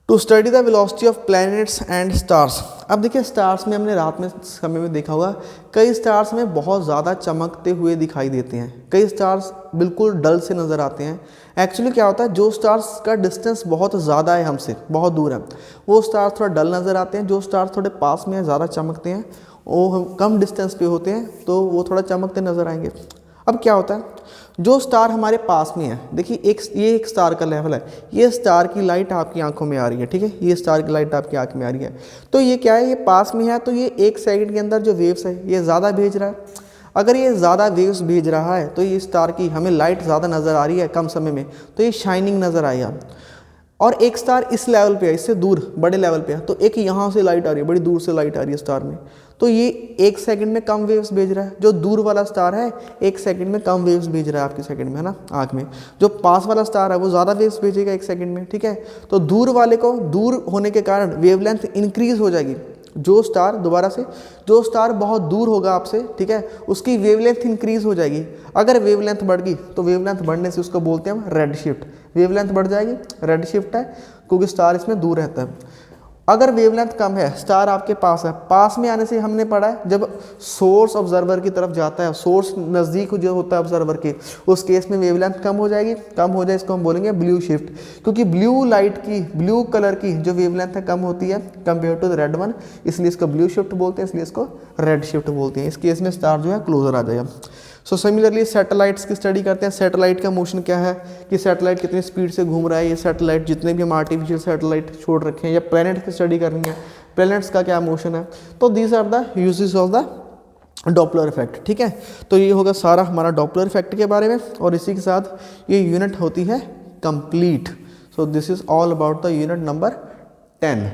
To study the velocity of planets and stars. अब देखिए, स्टार्स में हमने रात में समय में देखा होगा, कई स्टार्स में बहुत ज़्यादा चमकते हुए दिखाई देते हैं, कई स्टार्स बिल्कुल डल से नज़र आते हैं। एक्चुअली क्या होता है, जो स्टार्स का डिस्टेंस बहुत ज़्यादा है हमसे, बहुत दूर है, वो स्टार्स थोड़ा डल नज़र आते हैं। जो स्टार्स थोड़े पास में हैं, ज़्यादा चमकते हैं, वो कम डिस्टेंस पे होते हैं, तो वो थोड़ा चमकते नज़र आएंगे। अब क्या होता है, जो स्टार हमारे पास में है, देखिए ये एक स्टार का लेवल है, ये स्टार की लाइट आपकी आंखों में आ रही है, ठीक है, ये स्टार की लाइट आपकी आंख में आ रही है, तो ये क्या है, ये पास में है, तो ये 1 सेकंड के अंदर जो वेव्स है ये ज़्यादा भेज रहा है। अगर ये ज़्यादा वेव्स भेज रहा है, तो ये स्टार की हमें लाइट ज़्यादा नज़र आ रही है कम समय में, तो ये शाइनिंग नज़र आएगा। और एक स्टार इस लेवल पे है, इससे दूर बड़े लेवल पे है, तो एक यहाँ से लाइट आ रही है, बड़ी दूर से लाइट आ रही है स्टार में, तो ये 1 सेकंड में कम वेव्स भेज रहा है। जो दूर वाला स्टार है 1 सेकंड में कम वेव्स भेज रहा है आपके सेकंड में, है ना, आँख में। जो पास वाला स्टार है वो ज़्यादा वेव्स भेजेगा 1 सेकंड में, ठीक है। तो दूर वाले को, दूर होने के कारण वेवलेंथ इंक्रीज हो जाएगी। जो स्टार, दोबारा से, जो स्टार बहुत दूर होगा आपसे, ठीक है, उसकी वेवलेंथ इंक्रीज हो जाएगी। अगर वेवलेंथ बढ़ गई, तो वेवलेंथ बढ़ने से उसको बोलते हैं हम रेड शिफ्ट, वेवलेंथ बढ़ जाएगी, रेड शिफ्ट है, क्योंकि स्टार इसमें दूर रहता है। अगर वेवलेंथ कम है, स्टार आपके पास है, पास में आने से हमने पढ़ा है, जब सोर्स ऑब्जर्वर की तरफ जाता है, सोर्स नज़दीक जो होता है ऑब्जर्वर के, उस केस में वेवलेंथ कम हो जाएगी, कम हो जाए इसको हम बोलेंगे ब्लू शिफ्ट, क्योंकि ब्लू लाइट की, ब्लू कलर की जो वेवलेंथ है कम होती है compare to the red one, इसलिए इसको ब्लू शिफ्ट बोलते हैं, इसलिए इसको रेड शिफ्ट बोलते हैं। इस केस में स्टार जो है क्लोजर आ जाएगा। सो सिमिलरली सैटेलाइट्स की स्टडी करते हैं, सैटेलाइट का मोशन क्या है, कि सैटेलाइट कितनी स्पीड से घूम रहा है, ये सैटेलाइट जितने भी हम आर्टिफिशियल सैटेलाइट छोड़ रखे हैं, या प्लैनेट की स्टडी करनी है, प्लैनेट्स का क्या मोशन है, तो these are the uses of the Doppler effect, ठीक है। तो ये होगा सारा हमारा डॉपलर इफेक्ट के बारे में, और इसी के साथ ये यूनिट होती है complete. So this is all about the unit number 10।